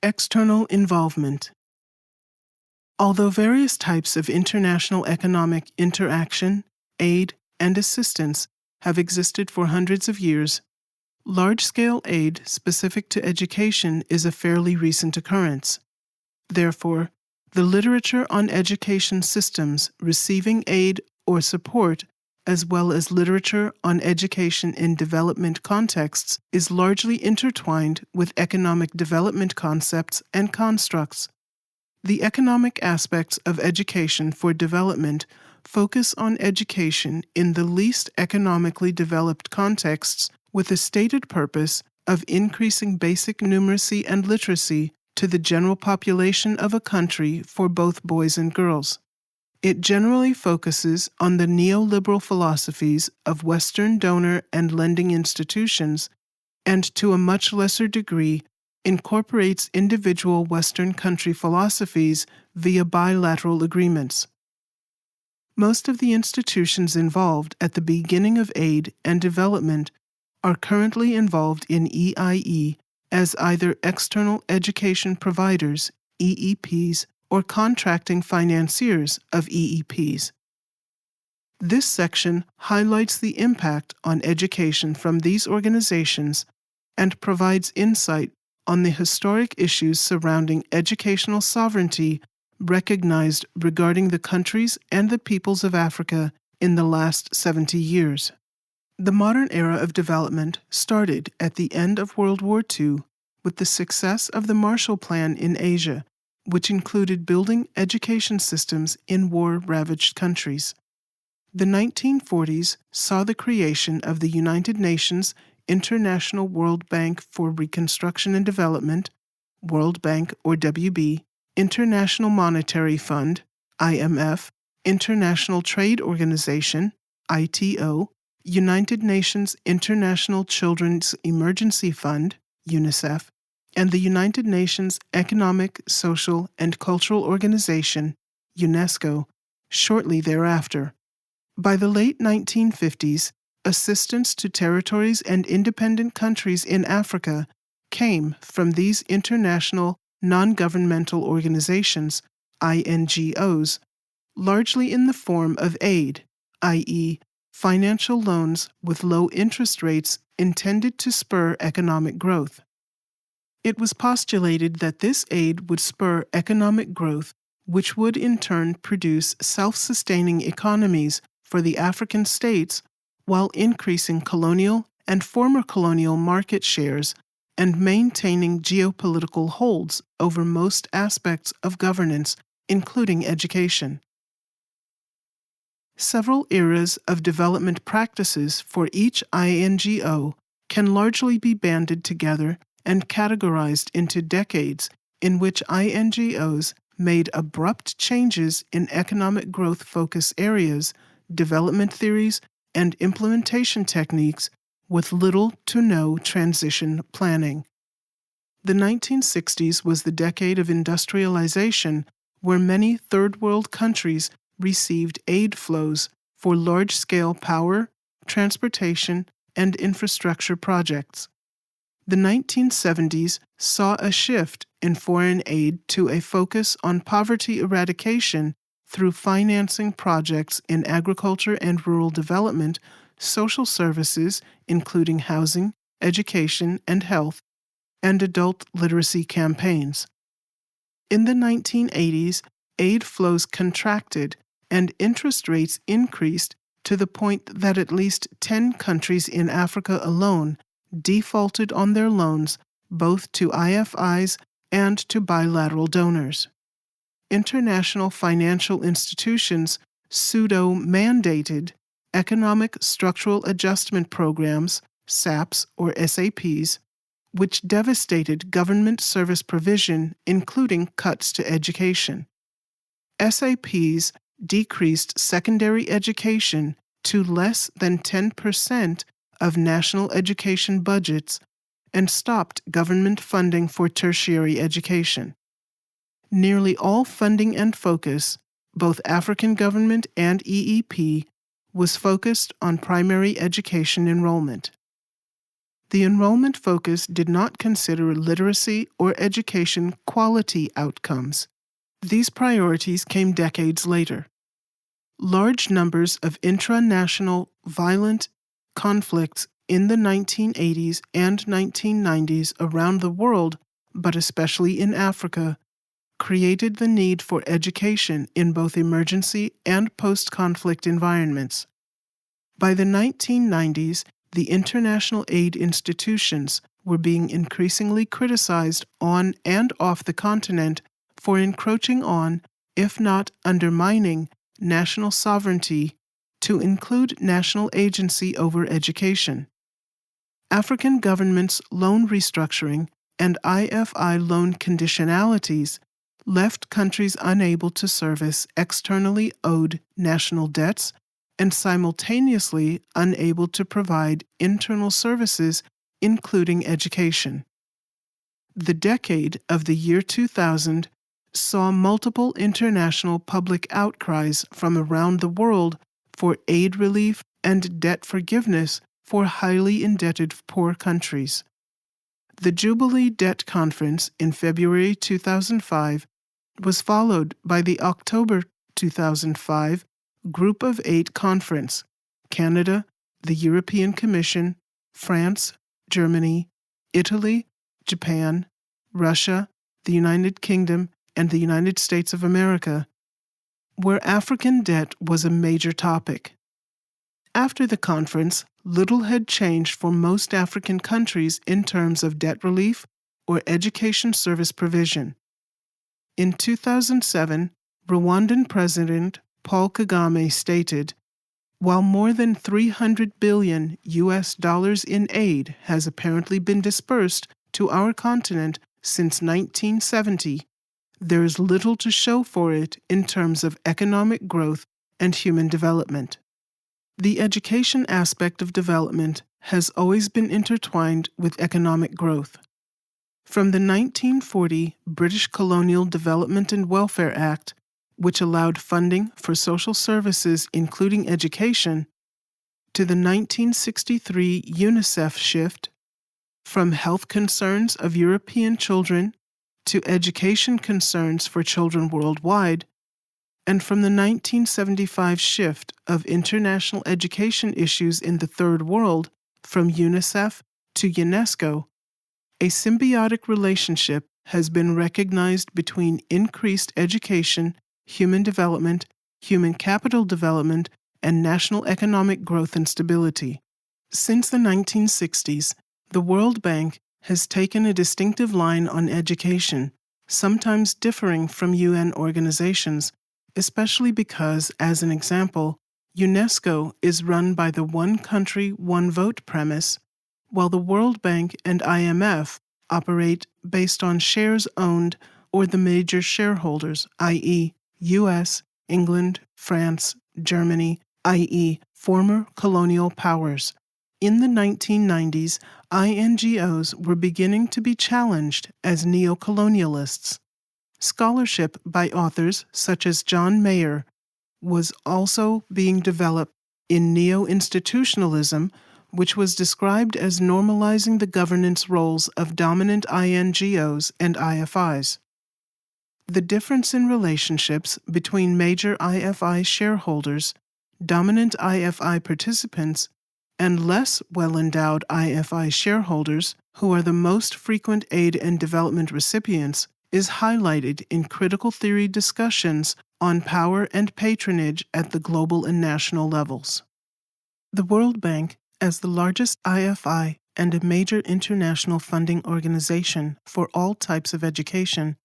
External involvement. Although various types of international economic interaction, aid, and assistance have existed for hundreds of years, large-scale aid specific to education is a fairly recent occurrence. Therefore, the literature on education systems receiving aid or support, as well as literature on education in development contexts, is largely intertwined with economic development concepts and constructs. The economic aspects of education for development focus on education in the least economically developed contexts with a stated purpose of increasing basic numeracy and literacy to the general population of a country for both boys and girls. It generally focuses on the neoliberal philosophies of Western donor and lending institutions, and to a much lesser degree incorporates individual Western country philosophies via bilateral agreements. Most of the institutions involved at the beginning of aid and development are currently involved in EIE as either external education providers, EEPs, or contracting financiers of EEPs. This section highlights the impact on education from these organizations and provides insight on the historic issues surrounding educational sovereignty recognized regarding the countries and the peoples of Africa in the last 70 years. The modern era of development started at the end of World War II with the success of the Marshall Plan in Asia, which included building education systems in war-ravaged countries. The 1940s saw the creation of the United Nations International World Bank for Reconstruction and Development, World Bank or WB, International Monetary Fund, IMF, International Trade Organization, ITO, United Nations International Children's Emergency Fund, UNICEF, and the United Nations Economic, Social, and Cultural Organization, UNESCO, shortly thereafter. By the late 1950s, assistance to territories and independent countries in Africa came from these international non-governmental organizations, INGOs, largely in the form of aid, i.e., financial loans with low interest rates intended to spur economic growth. It was postulated that this aid would spur economic growth, which would in turn produce self-sustaining economies for the African states while increasing colonial and former colonial market shares and maintaining geopolitical holds over most aspects of governance, including education. Several eras of development practices for each INGO can largely be banded together and categorized into decades in which INGOs made abrupt changes in economic growth focus areas, development theories, and implementation techniques with little to no transition planning. The 1960s was the decade of industrialization, where many third world countries received aid flows for large-scale power, transportation, and infrastructure projects. The 1970s saw a shift in foreign aid to a focus on poverty eradication through financing projects in agriculture and rural development, social services, including housing, education, and health, and adult literacy campaigns. In the 1980s, aid flows contracted and interest rates increased to the point that at least 10 countries in Africa alone defaulted on their loans both to IFIs and to bilateral donors. International financial institutions pseudo-mandated economic structural adjustment programs, SAPs or SAPs, which devastated government service provision, including cuts to education. SAPs decreased secondary education to less than 10% of national education budgets and stopped government funding for tertiary education. Nearly all funding and focus, both African government and EEP, was focused on primary education enrollment. the enrollment focus did not consider literacy or education quality outcomes. These priorities came decades later. Large numbers of intra-national violent conflicts in the 1980s and 1990s around the world, but especially in Africa, created the need for education in both emergency and post-conflict environments. By the 1990s, the international aid institutions were being increasingly criticized on and off the continent for encroaching on, if not undermining, national sovereignty to include national agency over education. African governments' loan restructuring and IFI loan conditionalities left countries unable to service externally owed national debts and simultaneously unable to provide internal services, including education. The decade of the year 2000 saw multiple international public outcries from around the world for aid relief and debt forgiveness for highly indebted poor countries. The Jubilee Debt Conference in February 2005 was followed by the October 2005 Group of Eight Conference, Canada, the European Commission, France, Germany, Italy, Japan, Russia, the United Kingdom, and the United States of America, where African debt was a major topic. After the conference, little had changed for most African countries in terms of debt relief or education service provision. In 2007, Rwandan President Paul Kagame stated, "While more than $300 billion in aid has apparently been dispersed to our continent since 1970, there is little to show for it in terms of economic growth and human development." The education aspect of development has always been intertwined with economic growth. From the 1940 British Colonial Development and Welfare Act, which allowed funding for social services including education, to the 1963 UNICEF shift, from health concerns of European children to education concerns for children worldwide, and from the 1975 shift of international education issues in the Third World from UNICEF to UNESCO, a symbiotic relationship has been recognized between increased education, human development, human capital development, and national economic growth and stability. Since the 1960s, the World Bank has taken a distinctive line on education, sometimes differing from UN organizations, especially because, as an example, UNESCO is run by the one country, one vote premise, while the World Bank and IMF operate based on shares owned or the major shareholders, i.e., US, England, France, Germany, i.e., former colonial powers. In the 1990s, INGOs were beginning to be challenged as neocolonialists. Scholarship by authors such as John Mayer was also being developed in neo-institutionalism, which was described as normalizing the governance roles of dominant INGOs and IFIs. The difference in relationships between major IFI shareholders, dominant IFI participants, and less well-endowed IFI shareholders, who are the most frequent aid and development recipients, is highlighted in critical theory discussions on power and patronage at the global and national levels. The World Bank, as the largest IFI and a major international funding organization for all types of education,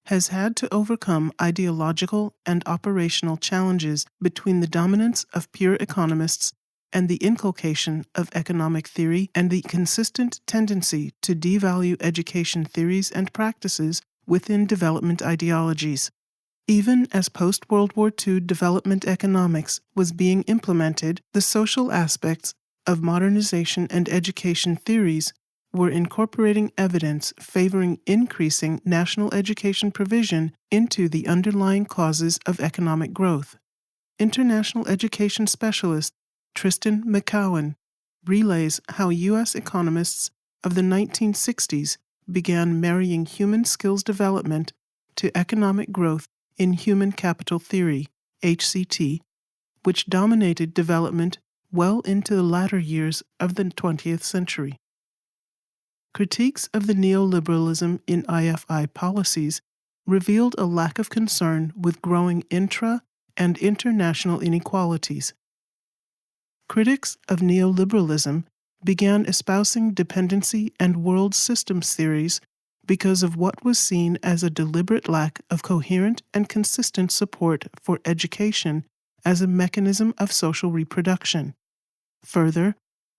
has had to overcome ideological and operational challenges between the dominance of pure economists and the inculcation of economic theory and the consistent tendency to devalue education theories and practices within development ideologies. Even as post-World War II development economics was being implemented, the social aspects of modernization and education theories were incorporating evidence favoring increasing national education provision into the underlying causes of economic growth. International education specialist Tristan McCowan relays how U.S. economists of the 1960s began marrying human skills development to economic growth in human capital theory, HCT, which dominated development well into the latter years of the 20th century. Critiques of the neoliberalism in IFI policies revealed a lack of concern with growing intra- and international inequalities. Critics of neoliberalism began espousing dependency and world systems theories because of what was seen as a deliberate lack of coherent and consistent support for education as a mechanism of social reproduction. Further,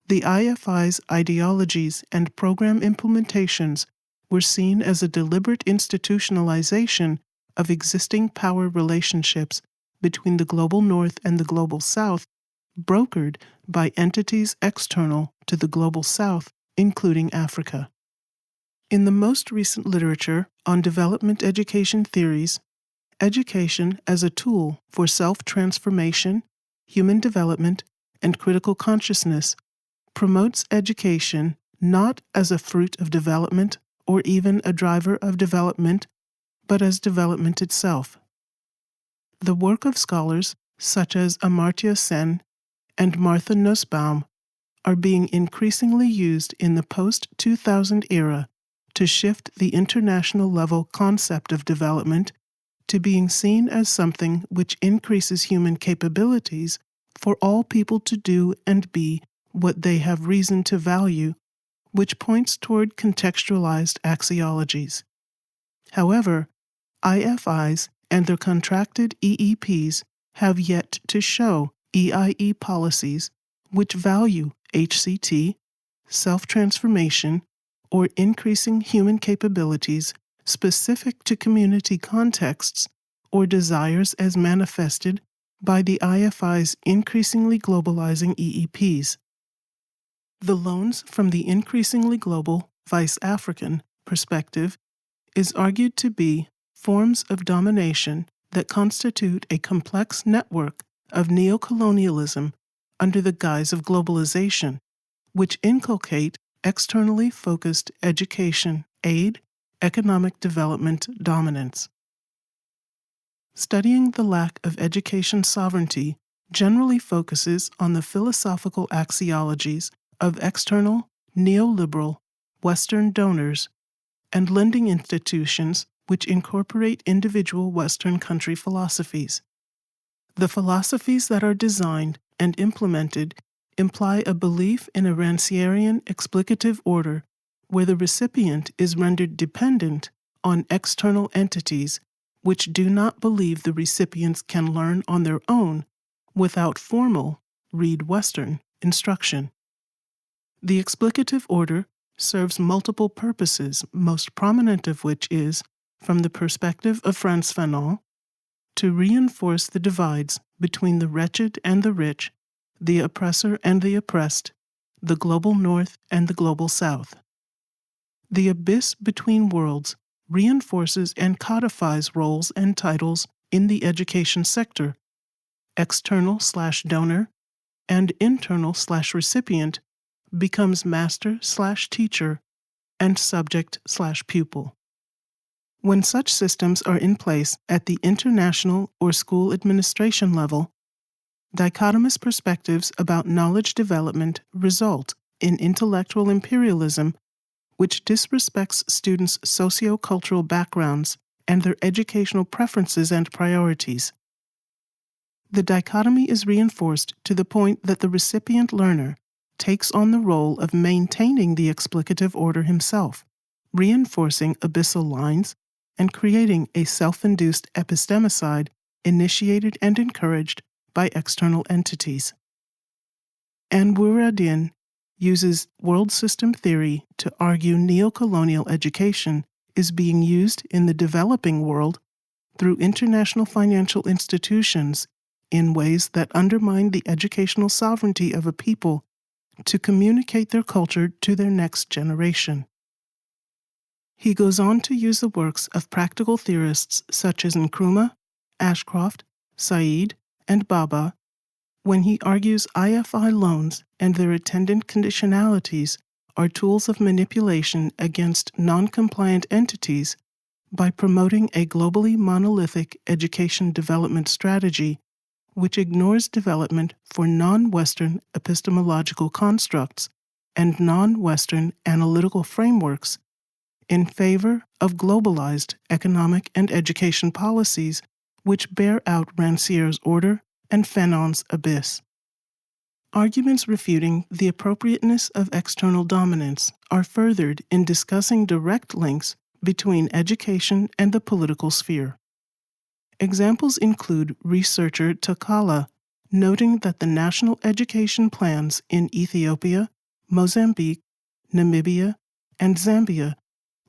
the IFI's ideologies and program implementations were seen as a deliberate institutionalization of existing power relationships between the global North and the global South, brokered by entities external to the global South, including Africa. In the most recent literature on development education theories, education as a tool for self-transformation, human development, and critical consciousness promotes education not as a fruit of development or even a driver of development, but as development itself. The work of scholars such as Amartya Sen and Martha Nussbaum are being increasingly used in the post-2000 era to shift the international level concept of development to being seen as something which increases human capabilities for all people to do and be what they have reason to value, which points toward contextualized axiologies. However, IFIs and their contracted EEPs have yet to show EIE policies which value HCT, self-transformation, or increasing human capabilities specific to community contexts or desires as manifested by the IFI's increasingly globalizing EEPs. The loans from the increasingly global, vice African perspective is argued to be forms of domination that constitute a complex network of neocolonialism under the guise of globalization, which inculcate externally focused education, aid, economic development dominance. Studying the lack of education sovereignty generally focuses on the philosophical axiologies of external, neoliberal, Western donors and lending institutions which incorporate individual Western country philosophies. The philosophies that are designed and implemented imply a belief in a Rancierian explicative order where the recipient is rendered dependent on external entities which do not believe the recipients can learn on their own without formal, read Western, instruction. The explicative order serves multiple purposes, most prominent of which is, from the perspective of Frantz Fanon, to reinforce the divides between the wretched and the rich, the oppressor and the oppressed, the global North and the global South. The abyss between worlds reinforces and codifies roles and titles in the education sector, external/donor and internal/recipient becomes master/teacher and subject/pupil. When such systems are in place at the international or school administration level, dichotomous perspectives about knowledge development result in intellectual imperialism which disrespects students' socio-cultural backgrounds and their educational preferences and priorities. The dichotomy is reinforced to the point that the recipient learner takes on the role of maintaining the explicative order himself, reinforcing abyssal lines and creating a self-induced epistemicide initiated and encouraged by external entities. Anwar-ad-Din uses world system theory to argue neocolonial education is being used in the developing world through international financial institutions in ways that undermine the educational sovereignty of a people to communicate their culture to their next generation. He goes on to use the works of practical theorists such as Nkrumah, Ashcroft, Said, and Baba when he argues IFI loans and their attendant conditionalities are tools of manipulation against non-compliant entities by promoting a globally monolithic education development strategy which ignores development for non-Western epistemological constructs and non-Western analytical frameworks in favor of globalized economic and education policies which bear out Rancière's order and Fanon's abyss. Arguments refuting the appropriateness of external dominance are furthered in discussing direct links between education and the political sphere. Examples include researcher Takala noting that the national education plans in Ethiopia, Mozambique, Namibia, and Zambia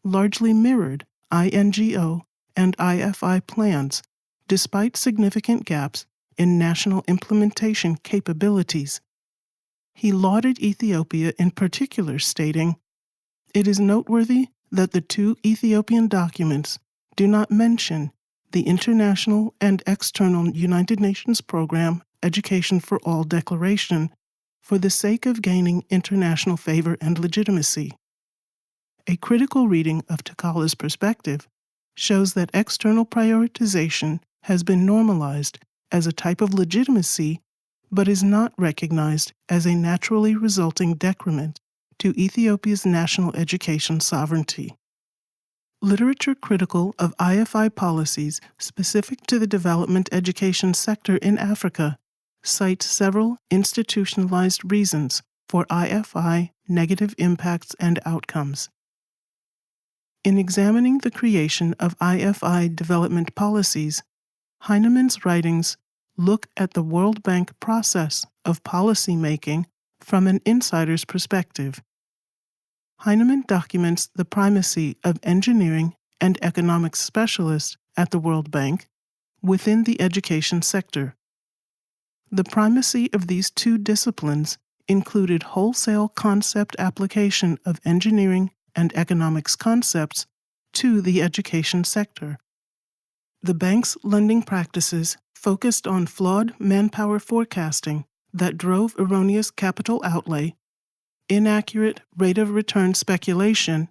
largely mirrored INGO and IFI plans, despite significant gaps in national implementation capabilities. He lauded Ethiopia in particular, stating, "It is noteworthy that the two Ethiopian documents do not mention the international and external United Nations program Education for All Declaration for the sake of gaining international favor and legitimacy." A critical reading of Takala's perspective shows that external prioritization has been normalized as a type of legitimacy but is not recognized as a naturally resulting decrement to Ethiopia's national education sovereignty. Literature critical of IFI policies specific to the development education sector in Africa cites several institutionalized reasons for IFI negative impacts and outcomes. In examining the creation of IFI development policies, Heinemann's writings look at the World Bank process of policy making from an insider's perspective. Heinemann documents the primacy of engineering and economics specialists at the World Bank within the education sector. The primacy of these two disciplines included wholesale concept application of engineering and economics concepts to the education sector. The bank's lending practices focused on flawed manpower forecasting that drove erroneous capital outlay, inaccurate rate of return speculation,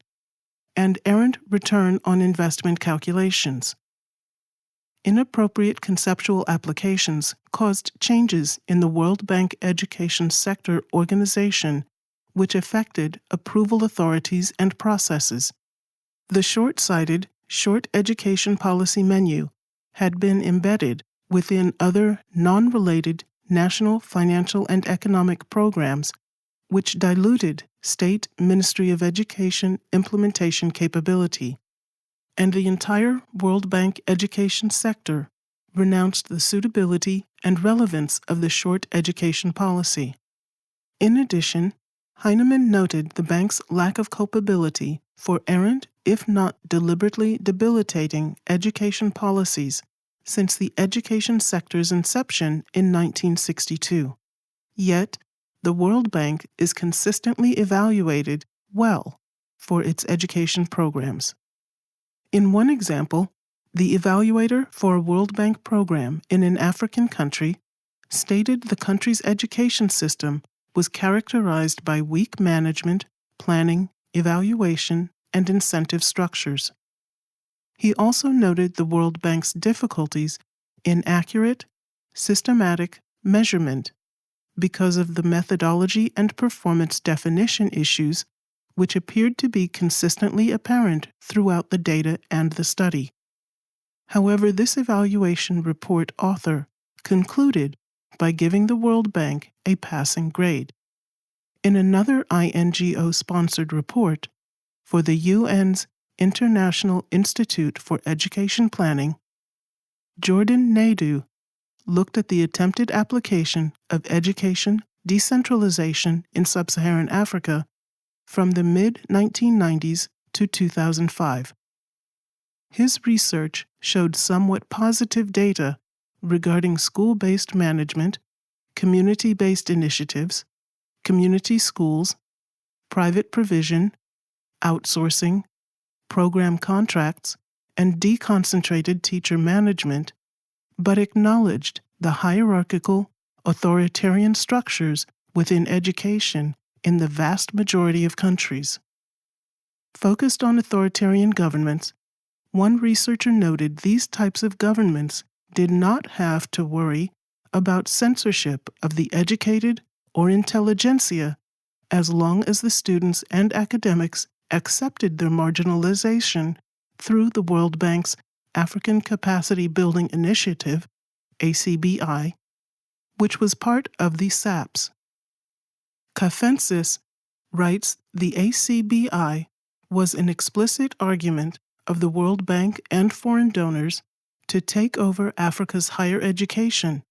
and errant return on investment calculations. Inappropriate conceptual applications caused changes in the World Bank education sector organization, which affected approval authorities and processes. The short-sighted, short education policy menu had been embedded within other non-related national financial and economic programs, which diluted state Ministry of Education implementation capability, and the entire World Bank education sector renounced the suitability and relevance of the short education policy. In addition, Heinemann noted the bank's lack of culpability for errant, if not deliberately debilitating, education policies since the education sector's inception in 1962. Yet, the World Bank is consistently evaluated well for its education programs. In one example, the evaluator for a World Bank program in an African country stated the country's education system was characterized by weak management, planning, evaluation, and incentive structures. He also noted the World Bank's difficulties in accurate, systematic measurement because of the methodology and performance definition issues which appeared to be consistently apparent throughout the data and the study. However, this evaluation report author concluded by giving the World Bank a passing grade. In another INGO-sponsored report for the UN's International Institute for Education Planning, Jordan Naidu looked at the attempted application of education decentralization in sub-Saharan Africa from the mid-1990s to 2005. His research showed somewhat positive data regarding school-based management, community-based initiatives, community schools, private provision, outsourcing, program contracts, and deconcentrated teacher management, but acknowledged the hierarchical, authoritarian structures within education in the vast majority of countries. Focused on authoritarian governments, one researcher noted these types of governments did not have to worry about censorship of the educated or intelligentsia as long as the students and academics accepted their marginalization through the World Bank's African Capacity Building Initiative, ACBI, which was part of the SAPS. Kafensis writes the ACBI was an explicit argument of the World Bank and foreign donors to take over Africa's higher education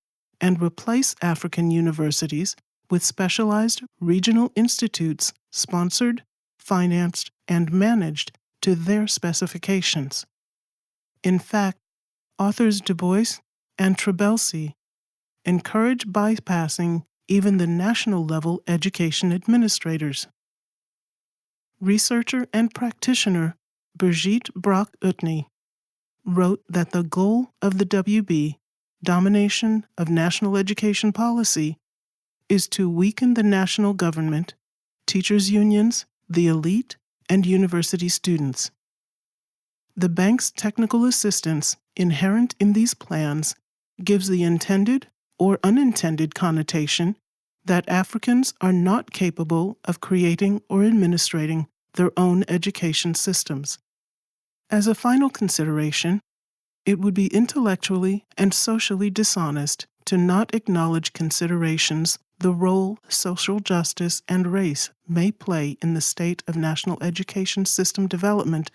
and replace African universities with specialized regional institutes sponsored, financed, and managed to their specifications. In fact, authors Du Bois and Trabelsi encourage bypassing even the national-level education administrators. Researcher and practitioner Brigitte Brock-Utny wrote that the goal of the WB, domination of national education policy, is to weaken the national government, teachers' unions, the elite, and university students. The bank's technical assistance inherent in these plans gives the intended or unintended connotation that Africans are not capable of creating or administrating their own education systems. As a final consideration, it would be intellectually and socially dishonest to not acknowledge considerations the role social justice and race may play in the state of national education system development,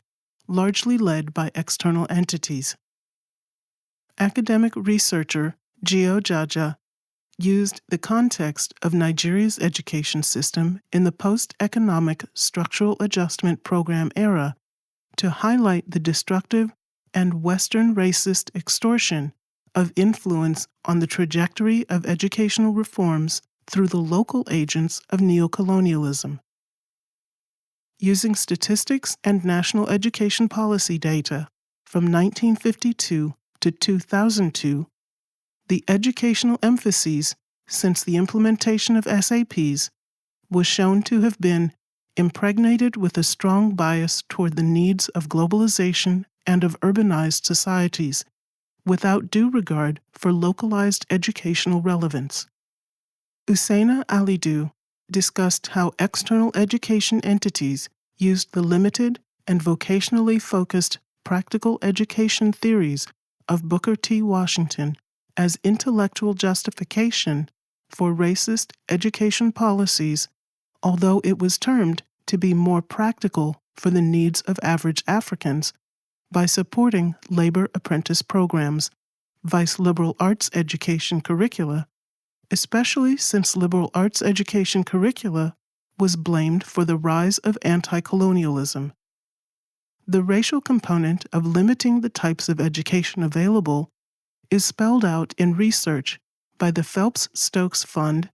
largely led by external entities. Academic researcher Gio Jaja used the context of Nigeria's education system in the post-economic structural adjustment program era to highlight the destructive and Western racist extortion of influence on the trajectory of educational reforms through the local agents of neocolonialism. Using statistics and national education policy data from 1952 to 2002, the educational emphases since the implementation of SAPs was shown to have been impregnated with a strong bias toward the needs of globalization and of urbanized societies, without due regard for localized educational relevance. Usaina Alidou discussed how external education entities used the limited and vocationally focused practical education theories of Booker T. Washington as intellectual justification for racist education policies, although it was termed to be more practical for the needs of average Africans by supporting labor apprentice programs, vice liberal arts education curricula, especially since liberal arts education curricula was blamed for the rise of anti-colonialism. The racial component of limiting the types of education available is spelled out in research by the Phelps-Stokes Fund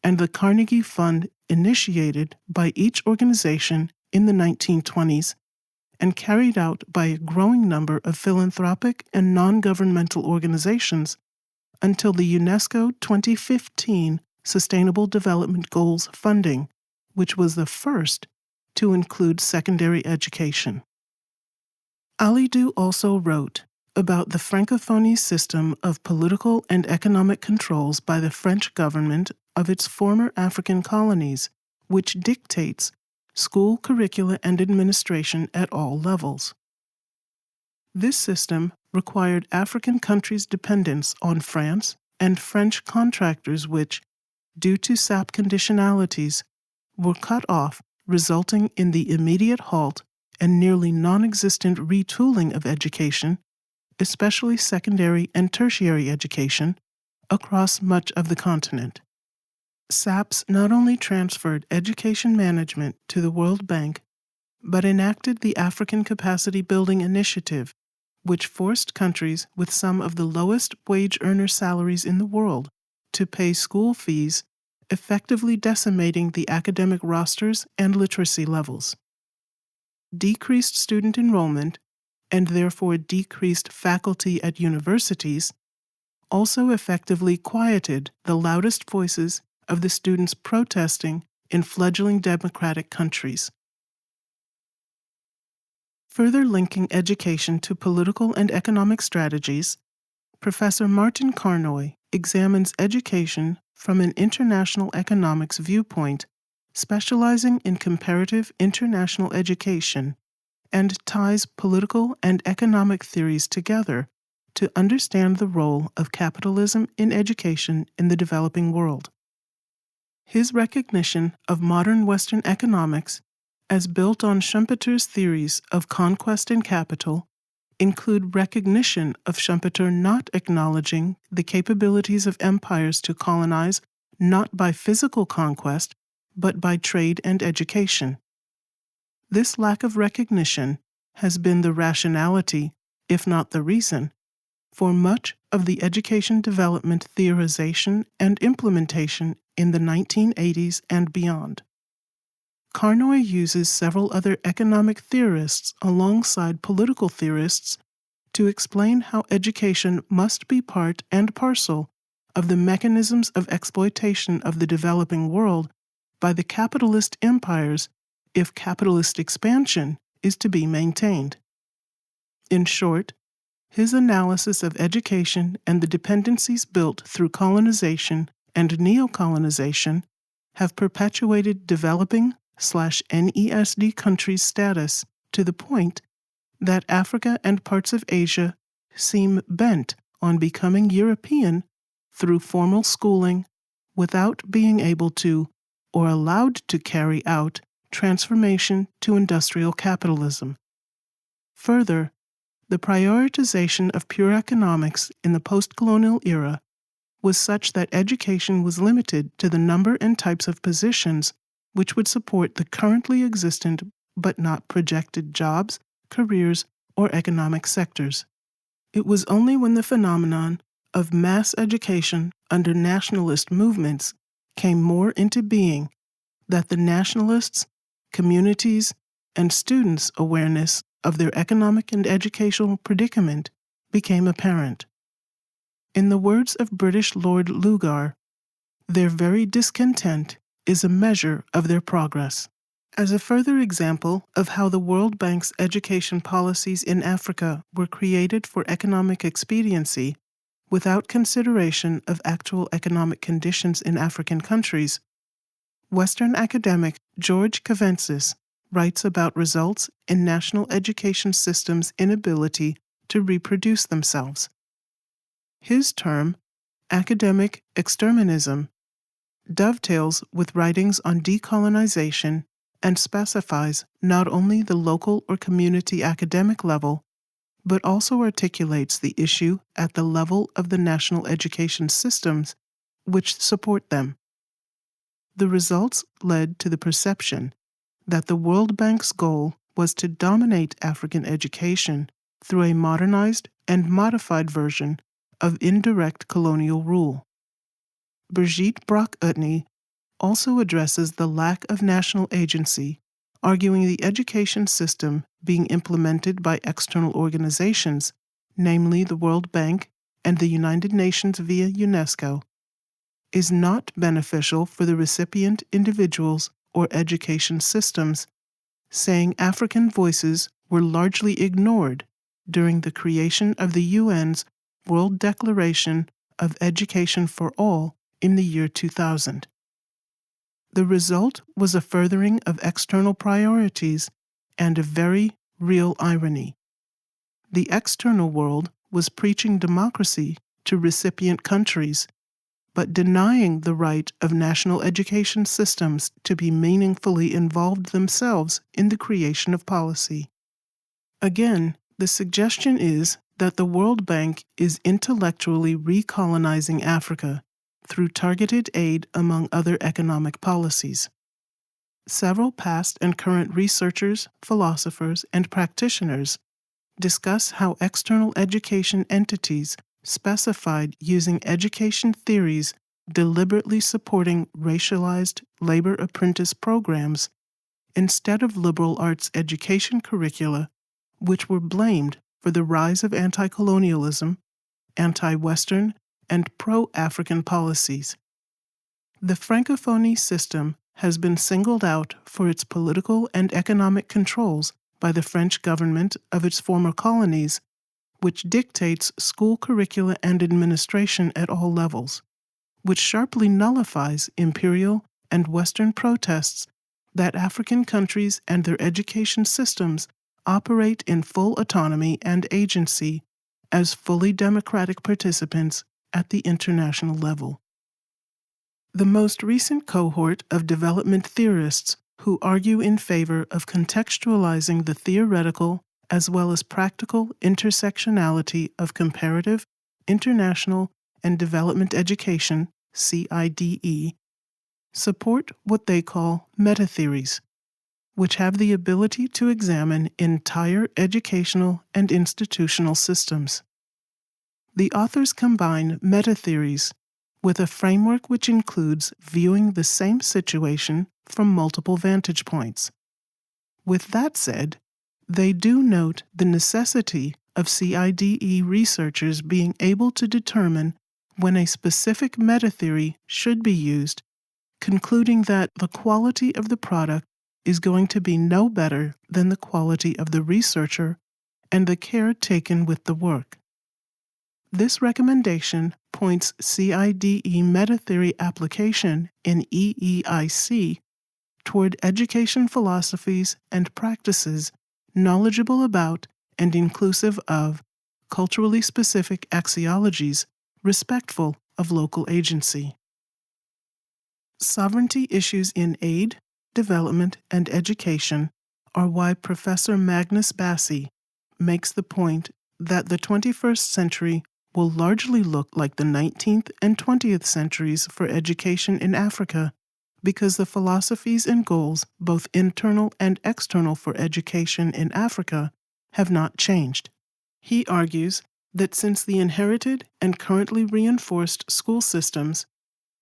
and the Carnegie Fund initiated by each organization in the 1920s and carried out by a growing number of philanthropic and non-governmental organizations until the UNESCO 2015 Sustainable Development Goals funding, which was the first to include secondary education. Alidou also wrote about the Francophonie system of political and economic controls by the French government of its former African colonies, which dictates school curricula and administration at all levels. This system required African countries' dependence on France and French contractors which, due to SAP conditionalities, were cut off, resulting in the immediate halt and nearly non-existent retooling of education, especially secondary and tertiary education, across much of the continent. SAPS not only transferred education management to the World Bank, but enacted the African Capacity Building Initiative, which forced countries with some of the lowest wage earner salaries in the world to pay school fees, effectively decimating the academic rosters and literacy levels. Decreased student enrollment, and therefore decreased faculty at universities, also effectively quieted the loudest voices of the students protesting in fledgling democratic countries. Further linking education to political and economic strategies, Professor Martin Carnoy examines education from an international economics viewpoint, specializing in comparative international education, and ties political and economic theories together to understand the role of capitalism in education in the developing world. His recognition of modern Western economics, as built on Schumpeter's theories of conquest and capital, include recognition of Schumpeter not acknowledging the capabilities of empires to colonize not by physical conquest, but by trade and education. This lack of recognition has been the rationality, if not the reason, for much of the education development theorization and implementation in the 1980s and beyond. Carnoy uses several other economic theorists alongside political theorists to explain how education must be part and parcel of the mechanisms of exploitation of the developing world by the capitalist empires if capitalist expansion is to be maintained. In short, his analysis of education and the dependencies built through colonization and neocolonization have perpetuated developing/NESD countries' status to the point that Africa and parts of Asia seem bent on becoming European through formal schooling without being able to or allowed to carry out transformation to industrial capitalism. Further, the prioritization of pure economics in the post-colonial era was such that education was limited to the number and types of positions which would support the currently existent but not projected jobs, careers, or economic sectors. It was only when the phenomenon of mass education under nationalist movements came more into being that the nationalists, communities, and students' awareness of their economic and educational predicament became apparent. In the words of British Lord Lugar, their very discontent is a measure of their progress. As a further example of how the World Bank's education policies in Africa were created for economic expediency without consideration of actual economic conditions in African countries, Western academic George Cavensis writes about results in national education systems' inability to reproduce themselves. His term, academic exterminism, dovetails with writings on decolonization and specifies not only the local or community academic level, but also articulates the issue at the level of the national education systems which support them. The results led to the perception that the World Bank's goal was to dominate African education through a modernized and modified version of indirect colonial rule. Brigitte Brock-Utney also addresses the lack of national agency, arguing the education system being implemented by external organizations, namely the World Bank and the United Nations via UNESCO, is not beneficial for the recipient individuals or education systems, saying African voices were largely ignored during the creation of the UN's World Declaration of Education for All in the year 2000. The result was a furthering of external priorities and a very real irony. The external world was preaching democracy to recipient countries, but denying the right of national education systems to be meaningfully involved themselves in the creation of policy. Again, the suggestion is that the World Bank is intellectually recolonizing Africa through targeted aid among other economic policies. Several past and current researchers, philosophers, and practitioners discuss how external education entities specified using education theories deliberately supporting racialized labor apprentice programs instead of liberal arts education curricula, which were blamed for the rise of anti-colonialism, anti-Western, and pro-African policies. The Francophonie system has been singled out for its political and economic controls by the French government of its former colonies, which dictates school curricula and administration at all levels, which sharply nullifies imperial and Western protests that African countries and their education systems operate in full autonomy and agency as fully democratic participants at the international level. The most recent cohort of development theorists who argue in favor of contextualizing the theoretical as well as practical intersectionality of comparative, international, and development education, CIDE, support what they call meta-theories, which have the ability to examine entire educational and institutional systems. The authors combine meta-theories with a framework which includes viewing the same situation from multiple vantage points. With that said, they do note the necessity of CIDE researchers being able to determine when a specific meta-theory should be used, concluding that the quality of the product is going to be no better than the quality of the researcher and the care taken with the work. This recommendation points CIDE meta-theory application in EEIC toward education philosophies and practices knowledgeable about and inclusive of culturally specific axiologies respectful of local agency. Sovereignty issues in aid, development, and education are why Professor Magnus Bassi makes the point that the 21st century will largely look like the 19th and 20th centuries for education in Africa because the philosophies and goals, both internal and external for education in Africa, have not changed. He argues that since the inherited and currently reinforced school systems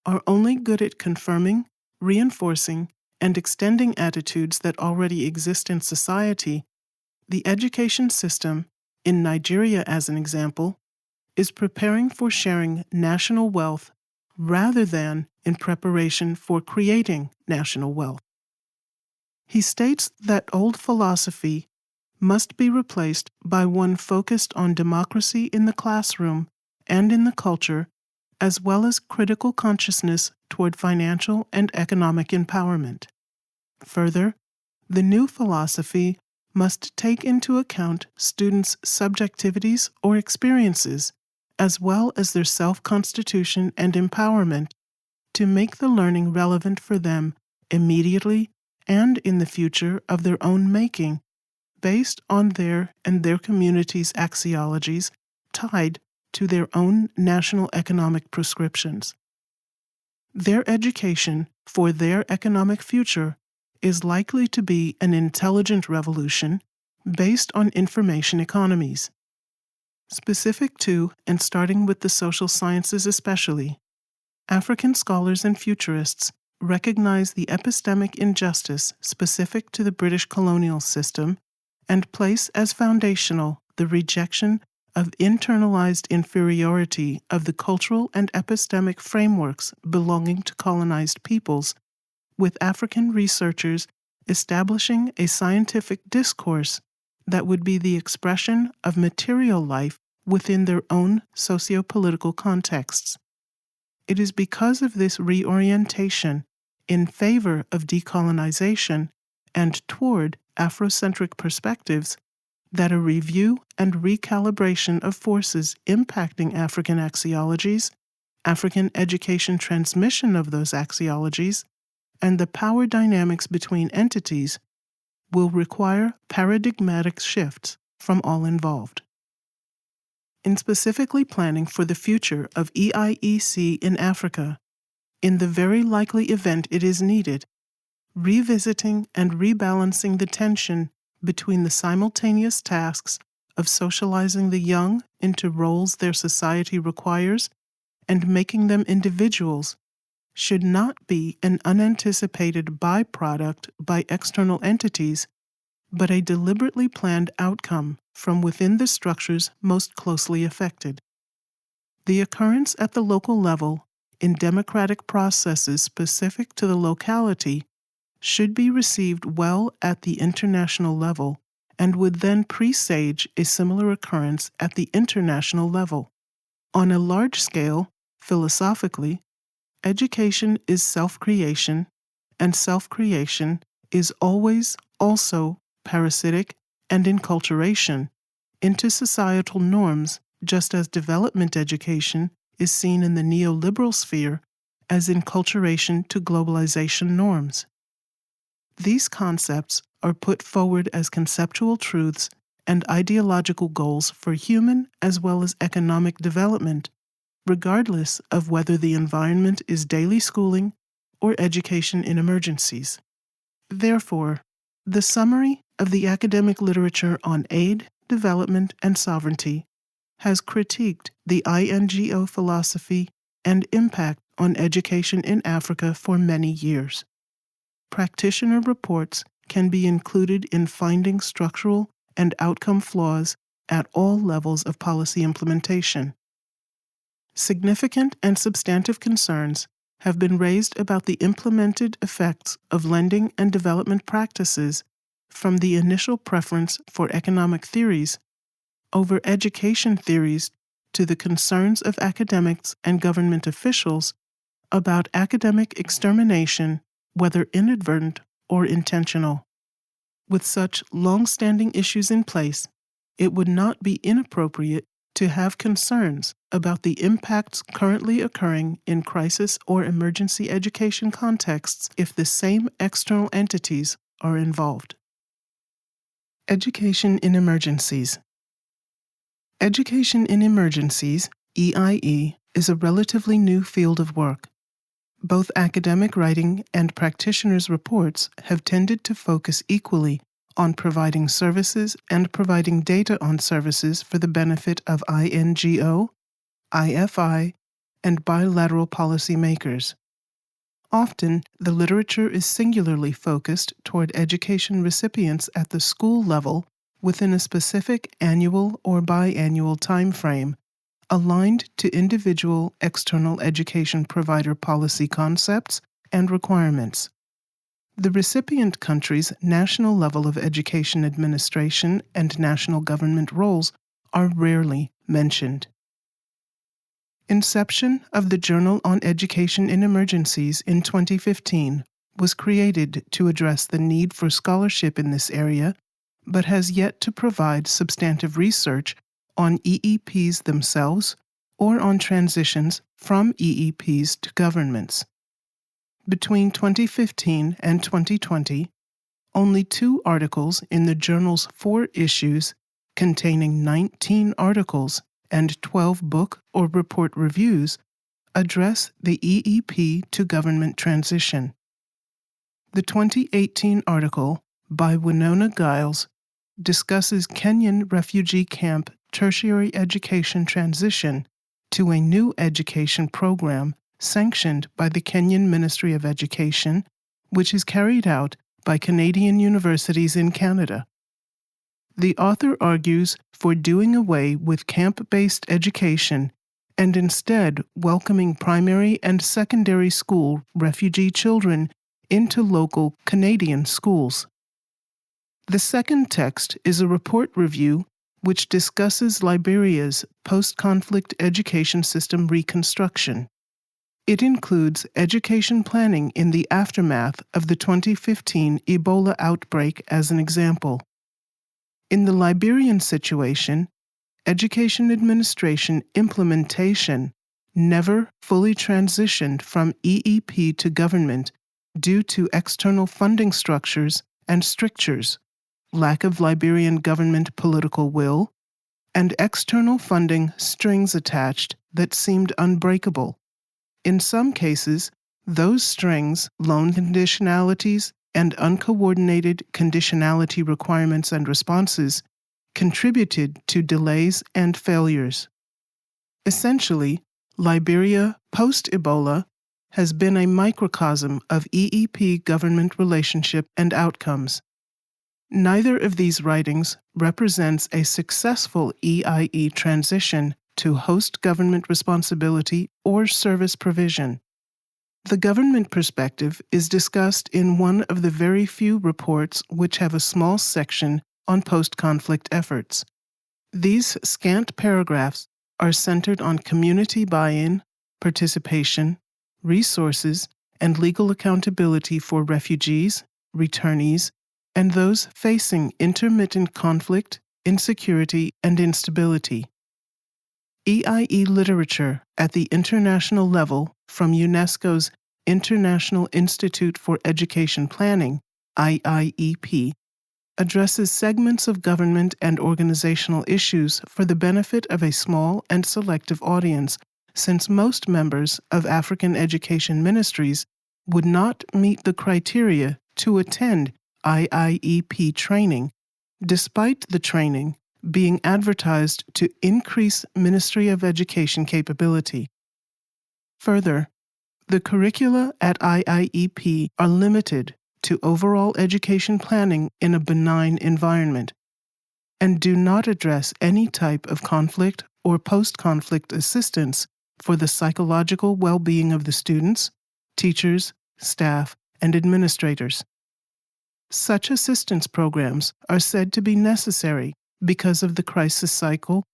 are only good at confirming, reinforcing, and extending attitudes that already exist in society, the education system, in Nigeria as an example, is preparing for sharing national wealth rather than in preparation for creating national wealth. He states that old philosophy must be replaced by one focused on democracy in the classroom and in the culture, as well as critical consciousness toward financial and economic empowerment. Further, the new philosophy must take into account students' subjectivities or experiences, as well as their self-constitution and empowerment, to make the learning relevant for them immediately and in the future of their own making, based on their and their community's axiologies tied to their own national economic prescriptions. Their education for their economic future is likely to be an intelligent revolution based on information economies. Specific to and starting with the social sciences especially, African scholars and futurists recognize the epistemic injustice specific to the British colonial system and place as foundational the rejection of internalized inferiority of the cultural and epistemic frameworks belonging to colonized peoples, with African researchers establishing a scientific discourse that would be the expression of material life within their own socio-political contexts. It is because of this reorientation in favor of decolonization and toward Afrocentric perspectives that a review and recalibration of forces impacting African axiologies, African education transmission of those axiologies, and the power dynamics between entities will require paradigmatic shifts from all involved. In specifically planning for the future of EIEC in Africa, in the very likely event it is needed, revisiting and rebalancing the tension between the simultaneous tasks of socializing the young into roles their society requires and making them individuals should not be an unanticipated byproduct by external entities, but a deliberately planned outcome from within the structures most closely affected. The occurrence at the local level in democratic processes specific to the locality should be received well at the international level and would then presage a similar occurrence at the international level. On a large scale, philosophically, education is self-creation, and self-creation is always also parasitic and enculturation into societal norms, just as development education is seen in the neoliberal sphere as enculturation to globalization norms. These concepts are put forward as conceptual truths and ideological goals for human as well as economic development, regardless of whether the environment is daily schooling or education in emergencies. Therefore, the summary of the academic literature on aid, development, and sovereignty has critiqued the INGO philosophy and impact on education in Africa for many years. Practitioner reports can be included in finding structural and outcome flaws at all levels of policy implementation. Significant and substantive concerns have been raised about the implemented effects of lending and development practices from the initial preference for economic theories over education theories to the concerns of academics and government officials about academic extermination, whether inadvertent or intentional. With such long-standing issues in place, it would not be inappropriate to have concerns about the impacts currently occurring in crisis or emergency education contexts if the same external entities are involved. Education in emergencies. Education in emergencies, EIE, is a relatively new field of work. Both academic writing and practitioners' reports have tended to focus equally on providing services and providing data on services for the benefit of INGO, IFI, and bilateral policymakers. Often, the literature is singularly focused toward education recipients at the school level within a specific annual or biannual time frame, aligned to individual external education provider policy concepts and requirements. The recipient country's national level of education administration and national government roles are rarely mentioned. Inception of the Journal on Education in Emergencies in 2015 was created to address the need for scholarship in this area, but has yet to provide substantive research on EEPs themselves or on transitions from EEPs to governments. Between 2015 and 2020, only 2 articles in the journal's 4 issues, containing 19 articles and 12 book or report reviews, address the EEP to government transition. The 2018 article by Winona Giles discusses Kenyan refugee camp tertiary education transition to a new education program sanctioned by the Kenyan Ministry of Education, which is carried out by Canadian universities in Canada. The author argues for doing away with camp-based education and instead welcoming primary and secondary school refugee children into local Canadian schools. The second text is a report review which discusses Liberia's post-conflict education system reconstruction. It includes education planning in the aftermath of the 2015 Ebola outbreak as an example. In the Liberian situation, education administration implementation never fully transitioned from EEP to government due to external funding structures and strictures, lack of Liberian government political will, and external funding strings attached that seemed unbreakable. In some cases, those strings, loan conditionalities, and uncoordinated conditionality requirements and responses contributed to delays and failures. Essentially, Liberia post-Ebola has been a microcosm of EEP government relationship and outcomes. Neither of these writings represents a successful EIE transition to host government responsibility or service provision. The government perspective is discussed in one of the very few reports which have a small section on post-conflict efforts. These scant paragraphs are centered on community buy-in, participation, resources, and legal accountability for refugees, returnees, and those facing intermittent conflict, insecurity, and instability. EIE literature at the international level from UNESCO's International Institute for Education Planning, IIEP, addresses segments of government and organizational issues for the benefit of a small and selective audience, since most members of African education ministries would not meet the criteria to attend IIEP training, despite the training being advertised to increase Ministry of Education capability. Further, the curricula at IIEP are limited to overall education planning in a benign environment and do not address any type of conflict or post-conflict assistance for the psychological well-being of the students, teachers, staff, and administrators. Such assistance programs are said to be necessary because of the crisis cycle,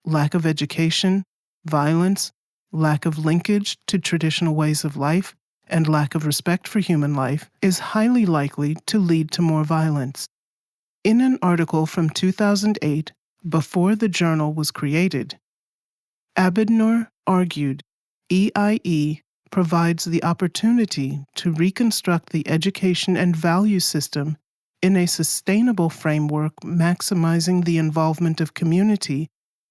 lack of education, violence, lack of linkage to traditional ways of life, and lack of respect for human life is highly likely to lead to more violence. In an article from 2008, before the journal was created, Abednor argued EIE provides the opportunity to reconstruct the education and value system in a sustainable framework maximizing the involvement of community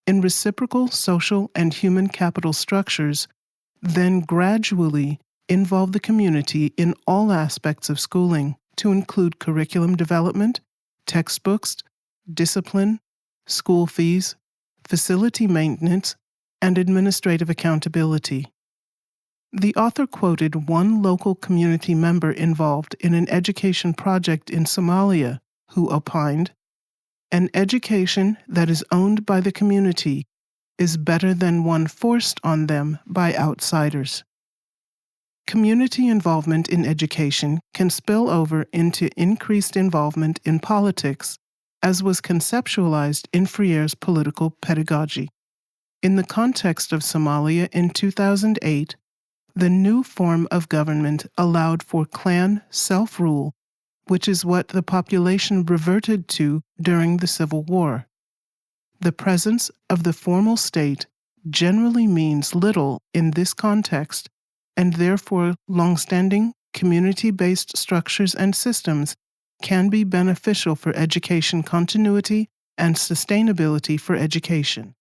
in reciprocal social and human capital structures, then gradually involve the community in all aspects of schooling to include curriculum development, textbooks, discipline, school fees, facility maintenance, and administrative accountability. The author quoted one local community member involved in an education project in Somalia who opined, "An education that is owned by the community is better than one forced on them by outsiders." Community involvement in education can spill over into increased involvement in politics, as was conceptualized in Freire's political pedagogy. In the context of Somalia in 2008, the new form of government allowed for clan self-rule, which is what the population reverted to during the Civil War. The presence of the formal state generally means little in this context, and therefore long-standing community-based structures and systems can be beneficial for education continuity and sustainability for education.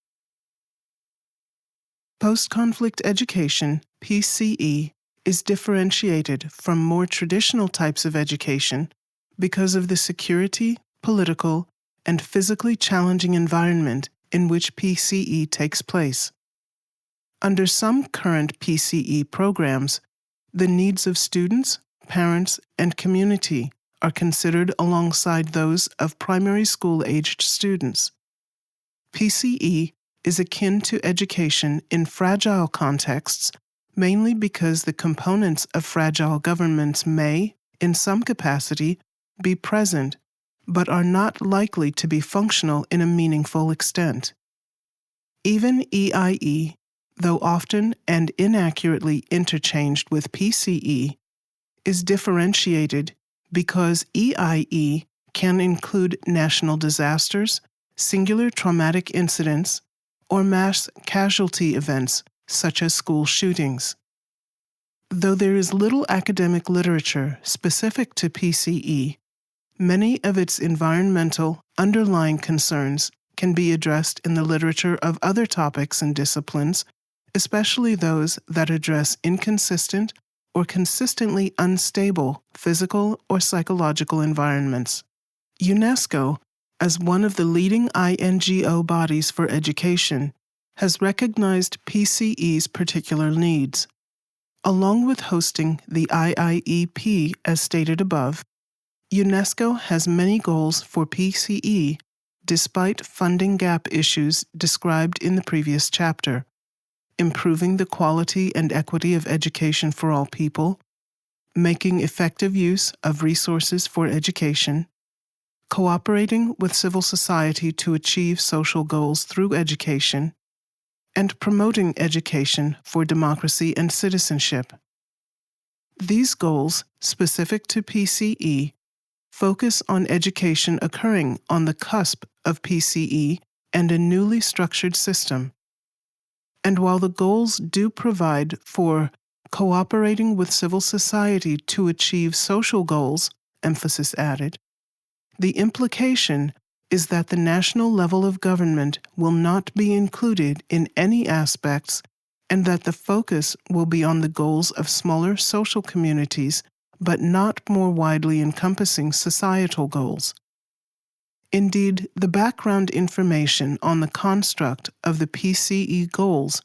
Post-conflict education, PCE, is differentiated from more traditional types of education because of the security, political, and physically challenging environment in which PCE takes place. Under some current PCE programs, the needs of students, parents, and community are considered alongside those of primary school-aged students. PCE is akin to education in fragile contexts, mainly because the components of fragile governments may, in some capacity, be present, but are not likely to be functional in a meaningful extent. Even EIE, though often and inaccurately interchanged with PCE, is differentiated because EIE can include national disasters, singular traumatic incidents, or mass casualty events such as school shootings. Though there is little academic literature specific to PCE, many of its environmental underlying concerns can be addressed in the literature of other topics and disciplines, especially those that address inconsistent or consistently unstable physical or psychological environments. UNESCO, as one of the leading INGO bodies for education, has recognized PCE's particular needs. Along with hosting the IIEP as stated above, UNESCO has many goals for PCE despite funding gap issues described in the previous chapter, improving the quality and equity of education for all people, making effective use of resources for education, cooperating with civil society to achieve social goals through education, and promoting education for democracy and citizenship. These goals, specific to PCE, focus on education occurring on the cusp of PCE and a newly structured system. And while the goals do provide for cooperating with civil society to achieve social goals, emphasis added, the implication is that the national level of government will not be included in any aspects and that the focus will be on the goals of smaller social communities, but not more widely encompassing societal goals. Indeed, the background information on the construct of the PCE goals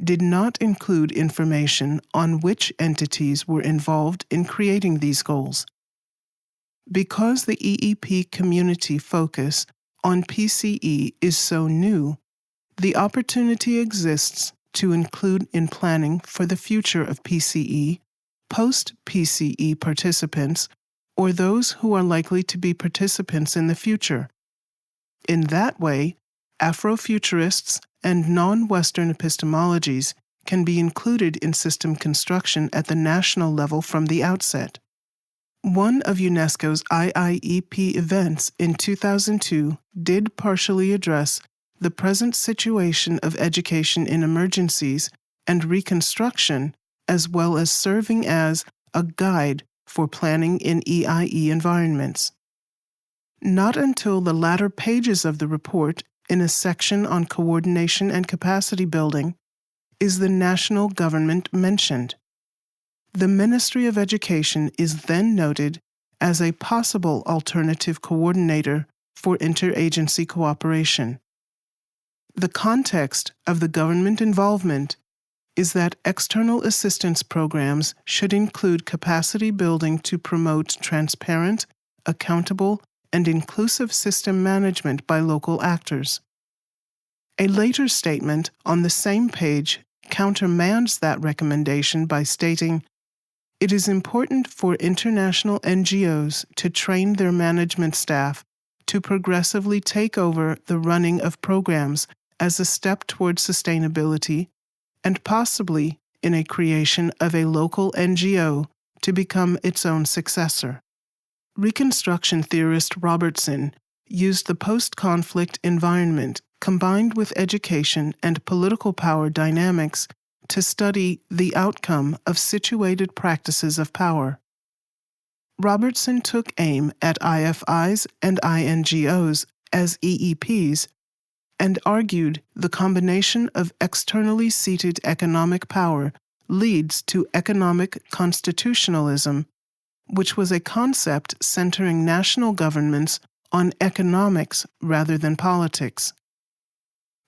did not include information on which entities were involved in creating these goals. Because the EEP community focus on PCE is so new, the opportunity exists to include in planning for the future of PCE, post-PCE participants, or those who are likely to be participants in the future. In that way, Afrofuturists and non-Western epistemologies can be included in system construction at the national level from the outset. One of UNESCO's IIEP events in 2002 did partially address the present situation of education in emergencies and reconstruction, as well as serving as a guide for planning in EIE environments. Not until the latter pages of the report, in a section on coordination and capacity building, is the national government mentioned. The Ministry of Education is then noted as a possible alternative coordinator for interagency cooperation. The context of the government involvement is that external assistance programs should include capacity building to promote transparent, accountable, and inclusive system management by local actors. A later statement on the same page countermands that recommendation by stating, "It is important for international NGOs to train their management staff to progressively take over the running of programs as a step toward sustainability, and possibly in a creation of a local NGO to become its own successor." Reconstruction theorist Robertson used the post-conflict environment combined with education and political power dynamics to study the outcome of situated practices of power. Robertson took aim at IFIs and INGOs as EEPs and argued the combination of externally seated economic power leads to economic constitutionalism, which was a concept centering national governments on economics rather than politics.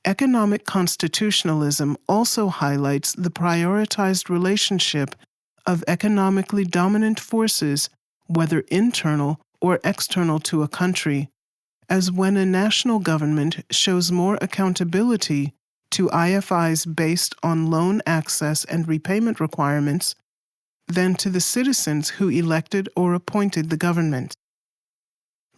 Economic constitutionalism also highlights the prioritized relationship of economically dominant forces, whether internal or external to a country, as when a national government shows more accountability to IFIs based on loan access and repayment requirements than to the citizens who elected or appointed the government.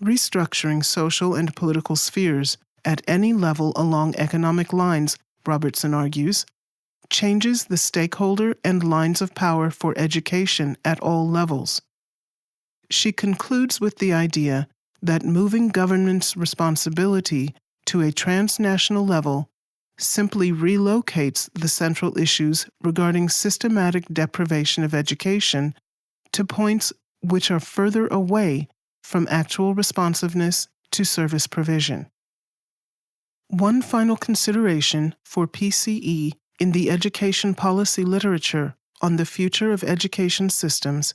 Restructuring social and political spheres at any level along economic lines, Robertson argues, changes the stakeholder and lines of power for education at all levels. She concludes with the idea that moving government's responsibility to a transnational level simply relocates the central issues regarding systematic deprivation of education to points which are further away from actual responsiveness to service provision. One final consideration for PCE in the education policy literature on the future of education systems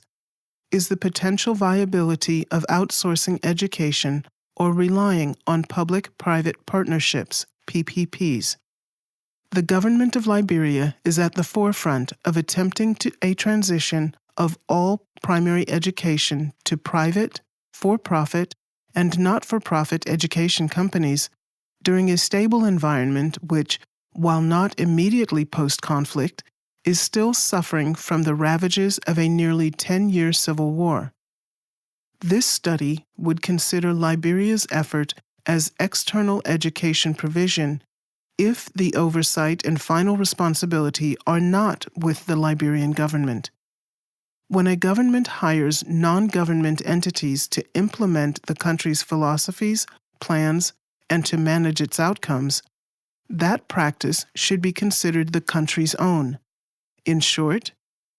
is the potential viability of outsourcing education or relying on public-private partnerships, PPPs. The government of Liberia is at the forefront of attempting a transition of all primary education to private, for-profit, and not-for-profit education companies during a stable environment which, while not immediately post-conflict, is still suffering from the ravages of a nearly 10-year civil war. This study would consider Liberia's effort as external education provision if the oversight and final responsibility are not with the Liberian government. When a government hires non-government entities to implement the country's philosophies, plans, and to manage its outcomes, that practice should be considered the country's own. In short,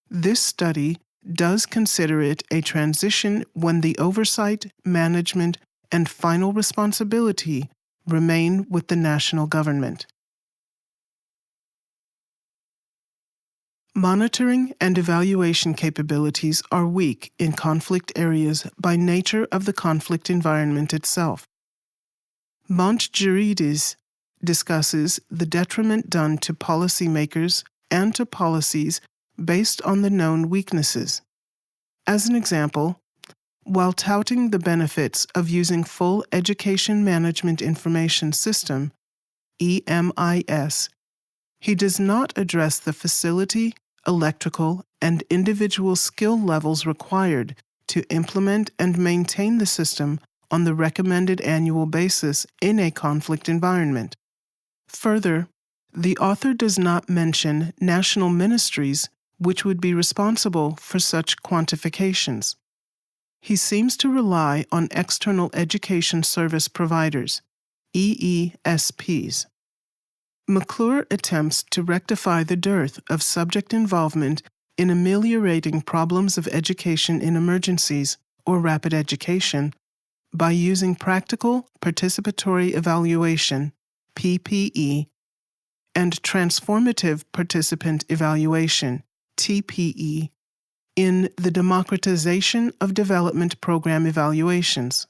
this study does consider it a transition when the oversight, management, and final responsibility remain with the national government. Monitoring and evaluation capabilities are weak in conflict areas by nature of the conflict environment itself. Montgerides discusses the detriment done to policymakers and to policies based on the known weaknesses. As an example, while touting the benefits of using full Education Management Information System, EMIS, he does not address the facility, electrical, and individual skill levels required to implement and maintain the system on the recommended annual basis in a conflict environment. Further, the author does not mention national ministries which would be responsible for such quantifications. He seems to rely on external education service providers, EESPs. McClure attempts to rectify the dearth of subject involvement in ameliorating problems of education in emergencies or rapid education by using practical participatory evaluation, PPE, and transformative participant evaluation, TPE, in the democratization of development program evaluations.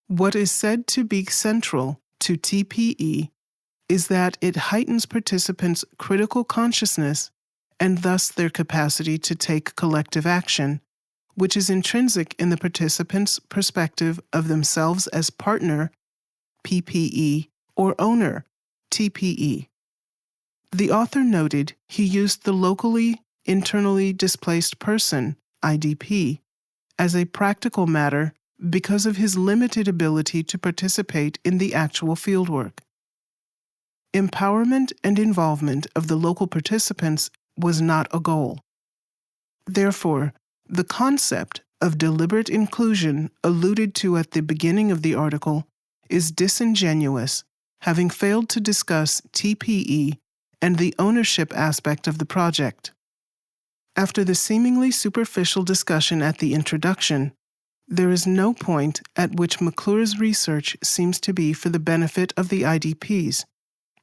What is said to be central to TPE is that it heightens participants' critical consciousness and thus their capacity to take collective action, which is intrinsic in the participants' perspective of themselves as partner, PPE, or owner, TPE. The author noted he used the locally, internally displaced person, IDP, as a practical matter because of his limited ability to participate in the actual fieldwork. Empowerment and involvement of the local participants was not a goal. Therefore, the concept of deliberate inclusion alluded to at the beginning of the article is disingenuous, having failed to discuss TPE and the ownership aspect of the project. After the seemingly superficial discussion at the introduction, there is no point at which McClure's research seems to be for the benefit of the IDPs,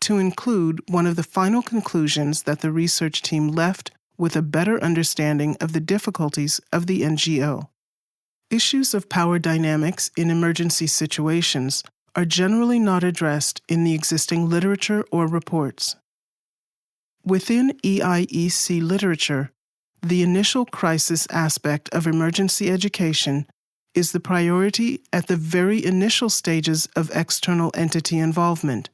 to include one of the final conclusions that the research team left with a better understanding of the difficulties of the NGO. Issues of power dynamics in emergency situations are generally not addressed in the existing literature or reports. Within EIEC literature, the initial crisis aspect of emergency education is the priority at the very initial stages of external entity involvement,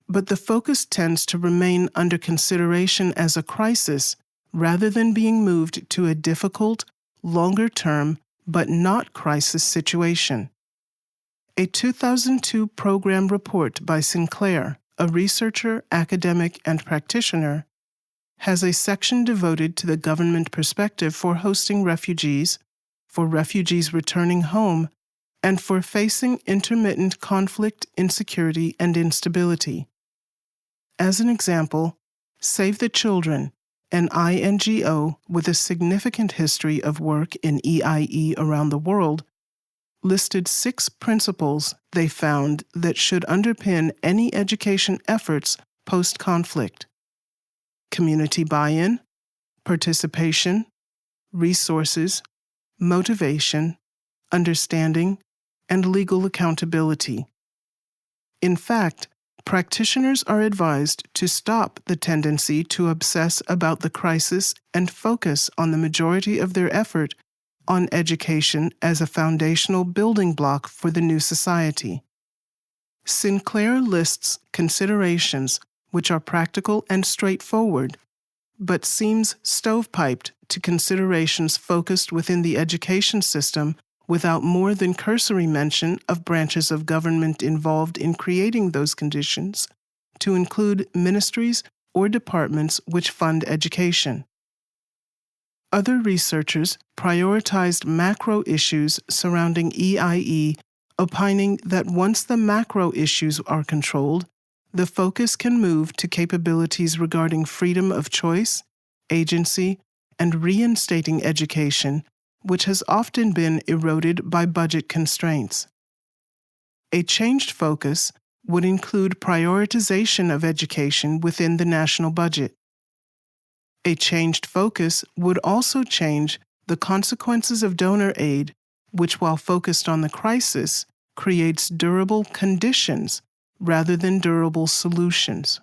but the focus tends to remain under consideration as a crisis rather than being moved to a difficult, longer-term, but not crisis situation. A 2002 program report by Sinclair, a researcher, academic, and practitioner, has a section devoted to the government perspective for hosting refugees, for refugees returning home, and for facing intermittent conflict, insecurity, and instability. As an example, Save the Children, an INGO with a significant history of work in EIE around the world, listed 6 principles they found that should underpin any education efforts post-conflict: community buy-in, participation, resources, motivation, understanding, and legal accountability. In fact, practitioners are advised to stop the tendency to obsess about the crisis and focus on the majority of their effort on education as a foundational building block for the new society. Sinclair lists considerations which are practical and straightforward, but seems stovepiped to considerations focused within the education system without more than cursory mention of branches of government involved in creating those conditions, to include ministries or departments which fund education. Other researchers prioritized macro issues surrounding EIE, opining that once the macro issues are controlled, the focus can move to capabilities regarding freedom of choice, agency, and reinstating education, which has often been eroded by budget constraints. A changed focus would include prioritization of education within the national budget. A changed focus would also change the consequences of donor aid, which, while focused on the crisis, creates durable conditions rather than durable solutions.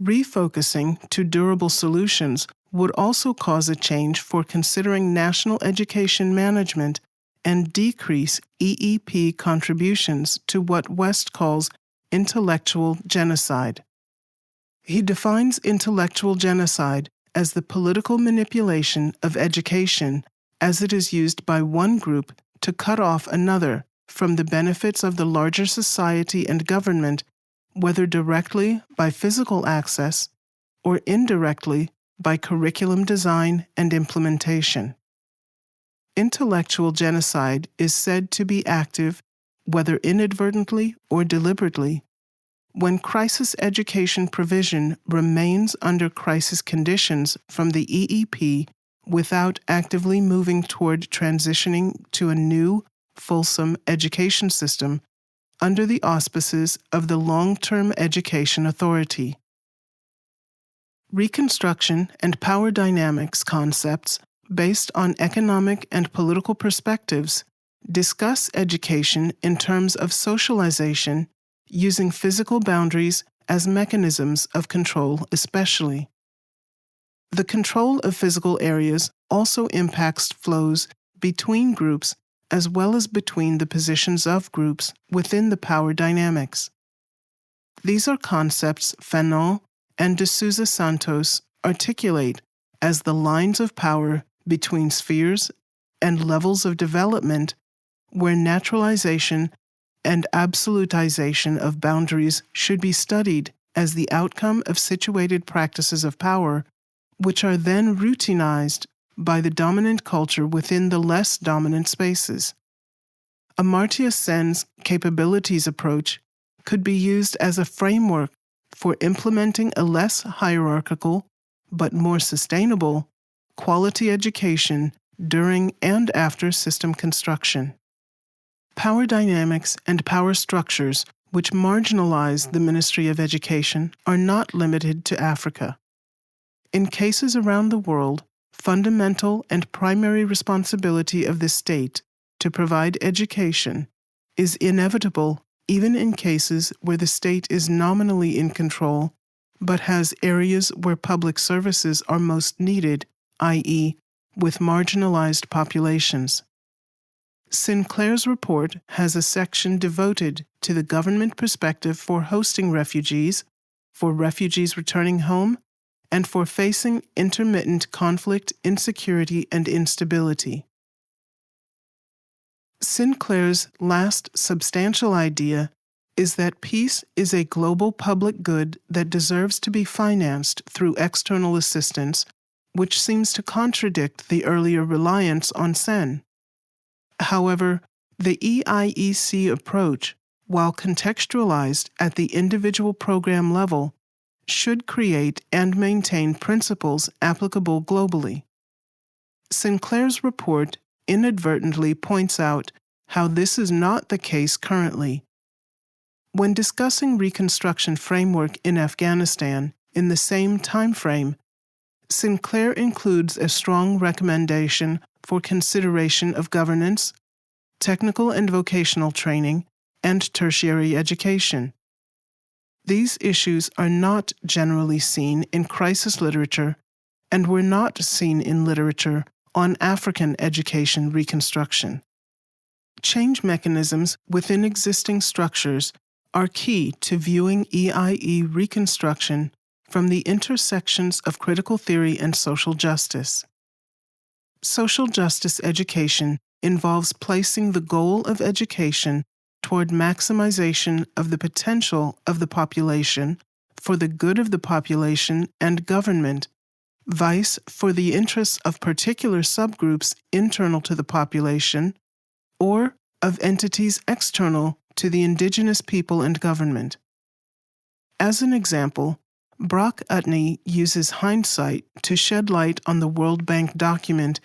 Refocusing to durable solutions would also cause a change for considering national education management and decrease EEP contributions to what West calls intellectual genocide. He defines intellectual genocide as the political manipulation of education as it is used by one group to cut off another from the benefits of the larger society and government, whether directly by physical access or indirectly by curriculum design and implementation. Intellectual genocide is said to be active, whether inadvertently or deliberately, when crisis education provision remains under crisis conditions from the EEP without actively moving toward transitioning to a new, fulsome education system under the auspices of the Long-Term Education Authority. Reconstruction and power dynamics concepts based on economic and political perspectives discuss education in terms of socialization using physical boundaries as mechanisms of control especially. The control of physical areas also impacts flows between groups as well as between the positions of groups within the power dynamics. These are concepts Fanon and de Souza Santos articulate as the lines of power between spheres and levels of development where naturalization and absolutization of boundaries should be studied as the outcome of situated practices of power, which are then routinized by the dominant culture within the less dominant spaces. Amartya Sen's capabilities approach could be used as a framework for implementing a less hierarchical, but more sustainable, quality education during and after system construction. Power dynamics and power structures which marginalize the Ministry of Education are not limited to Africa. In cases around the world, fundamental and primary responsibility of the state to provide education is inevitable even in cases where the state is nominally in control but has areas where public services are most needed, i.e., with marginalized populations. Sinclair's report has a section devoted to the government perspective for hosting refugees, for refugees returning home, and for facing intermittent conflict, insecurity, and instability. Sinclair's last substantial idea is that peace is a global public good that deserves to be financed through external assistance, which seems to contradict the earlier reliance on Sen. However, the EIEC approach, while contextualized at the individual program level, should create and maintain principles applicable globally. Sinclair's report inadvertently points out how this is not the case currently. When discussing reconstruction framework in Afghanistan in the same time frame, Sinclair includes a strong recommendation for consideration of governance, technical and vocational training, and tertiary education. These issues are not generally seen in crisis literature and were not seen in literature on African education reconstruction. Change mechanisms within existing structures are key to viewing EIE reconstruction from the intersections of critical theory and social justice. Social justice education involves placing the goal of education toward maximization of the potential of the population for the good of the population and government, vice for the interests of particular subgroups internal to the population, or of entities external to the indigenous people and government. As an example, Brock Utney uses hindsight to shed light on the World Bank document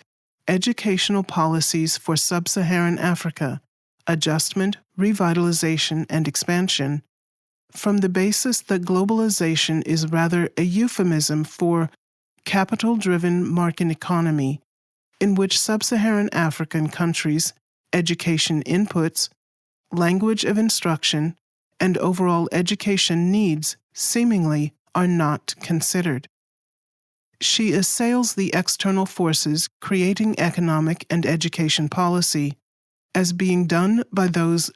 Educational Policies for Sub-Saharan Africa, Adjustment, Revitalization, and Expansion, from the basis that globalization is rather a euphemism for capital-driven market economy, in which sub-Saharan African countries' education inputs, language of instruction, and overall education needs seemingly are not considered. She assails the external forces creating economic and education policy as being done by those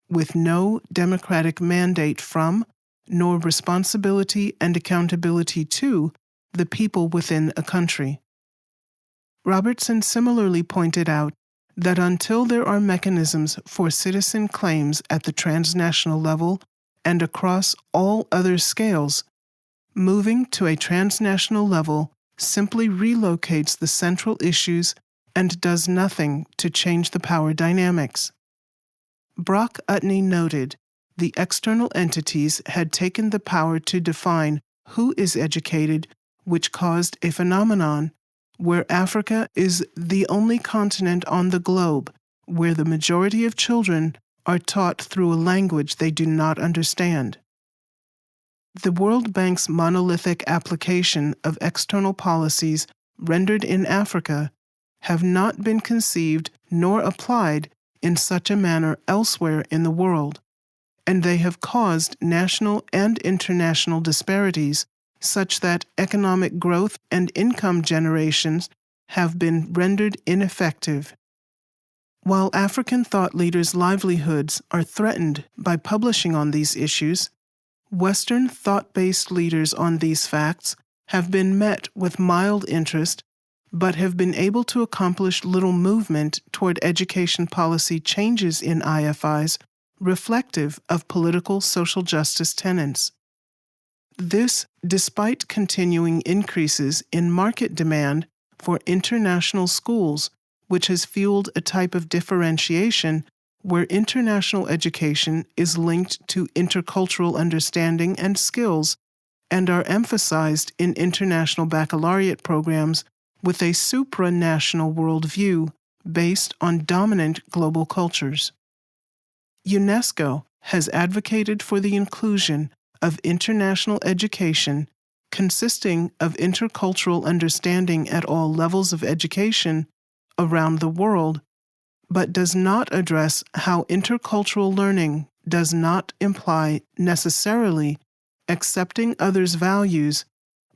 with no democratic mandate from, nor responsibility and accountability to, the people within a country. Robertson similarly pointed out that until there are mechanisms for citizen claims at the transnational level and across all other scales, moving to a transnational level simply relocates the central issues and does nothing to change the power dynamics. Brock Utney noted the external entities had taken the power to define who is educated, which caused a phenomenon where Africa is the only continent on the globe where the majority of children are taught through a language they do not understand. The World Bank's monolithic application of external policies rendered in Africa have not been conceived nor applied in such a manner elsewhere in the world, and they have caused national and international disparities such that economic growth and income generations have been rendered ineffective. While African thought leaders' livelihoods are threatened by publishing on these issues, Western thought-based leaders on these facts have been met with mild interest, but have been able to accomplish little movement toward education policy changes in IFIs reflective of political social justice tenets. This, despite continuing increases in market demand for international schools, which has fueled a type of differentiation where international education is linked to intercultural understanding and skills and are emphasized in international baccalaureate programs with a supranational worldview based on dominant global cultures. UNESCO has advocated for the inclusion of international education consisting of intercultural understanding at all levels of education around the world, but does not address how intercultural learning does not imply necessarily accepting others' values,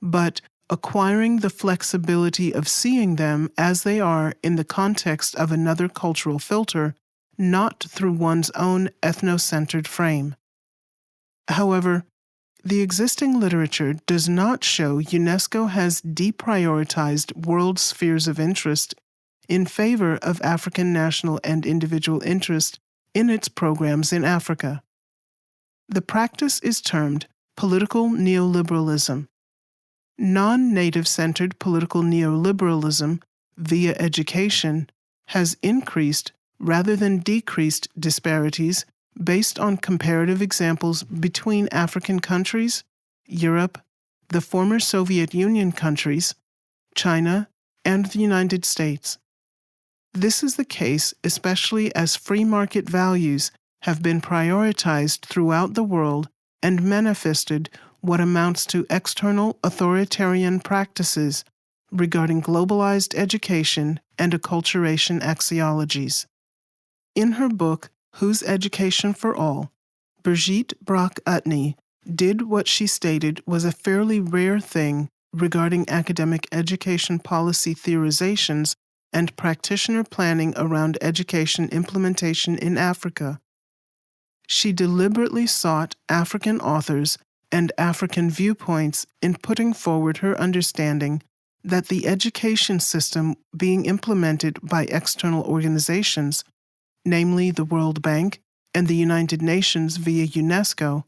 but acquiring the flexibility of seeing them as they are in the context of another cultural filter, not through one's own ethnocentered frame. However, the existing literature does not show UNESCO has deprioritized world spheres of interest in favor of African national and individual interest in its programs in Africa. The practice is termed political neoliberalism. Non-native-centered political neoliberalism via education has increased rather than decreased disparities based on comparative examples between African countries, Europe, the former Soviet Union countries, China, and the United States. This is the case especially as free market values have been prioritized throughout the world and manifested what amounts to external authoritarian practices regarding globalized education and acculturation axiologies. In her book, Whose Education for All?, Brigitte Brock Utney did what she stated was a fairly rare thing regarding academic education policy theorizations and practitioner planning around education implementation in Africa. She deliberately sought African authors and African viewpoints in putting forward her understanding that the education system being implemented by external organizations, namely the World Bank and the United Nations via UNESCO,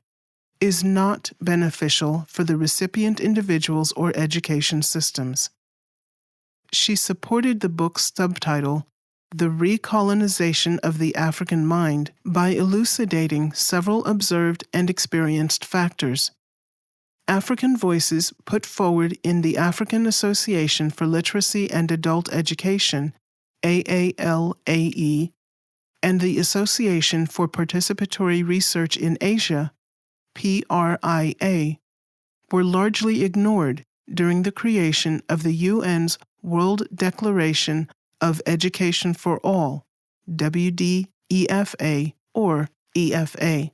is not beneficial for the recipient individuals or education systems. She supported the book's subtitle, The Recolonization of the African Mind, by elucidating several observed and experienced factors. African voices put forward in the African Association for Literacy and Adult Education, AALAE, and the Association for Participatory Research in Asia, PRIA, were largely ignored during the creation of the UN's World Declaration of Education for All, WDEFA or EFA.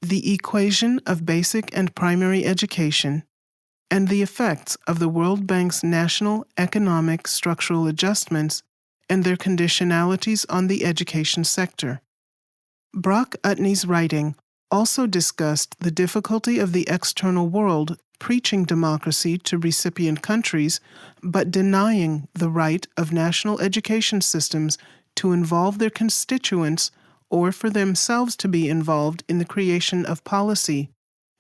The equation of basic and primary education and the effects of the World Bank's national economic structural adjustments and their conditionalities on the education sector. Brock Utney's writing also discussed the difficulty of the external world preaching democracy to recipient countries, but denying the right of national education systems to involve their constituents or for themselves to be involved in the creation of policy,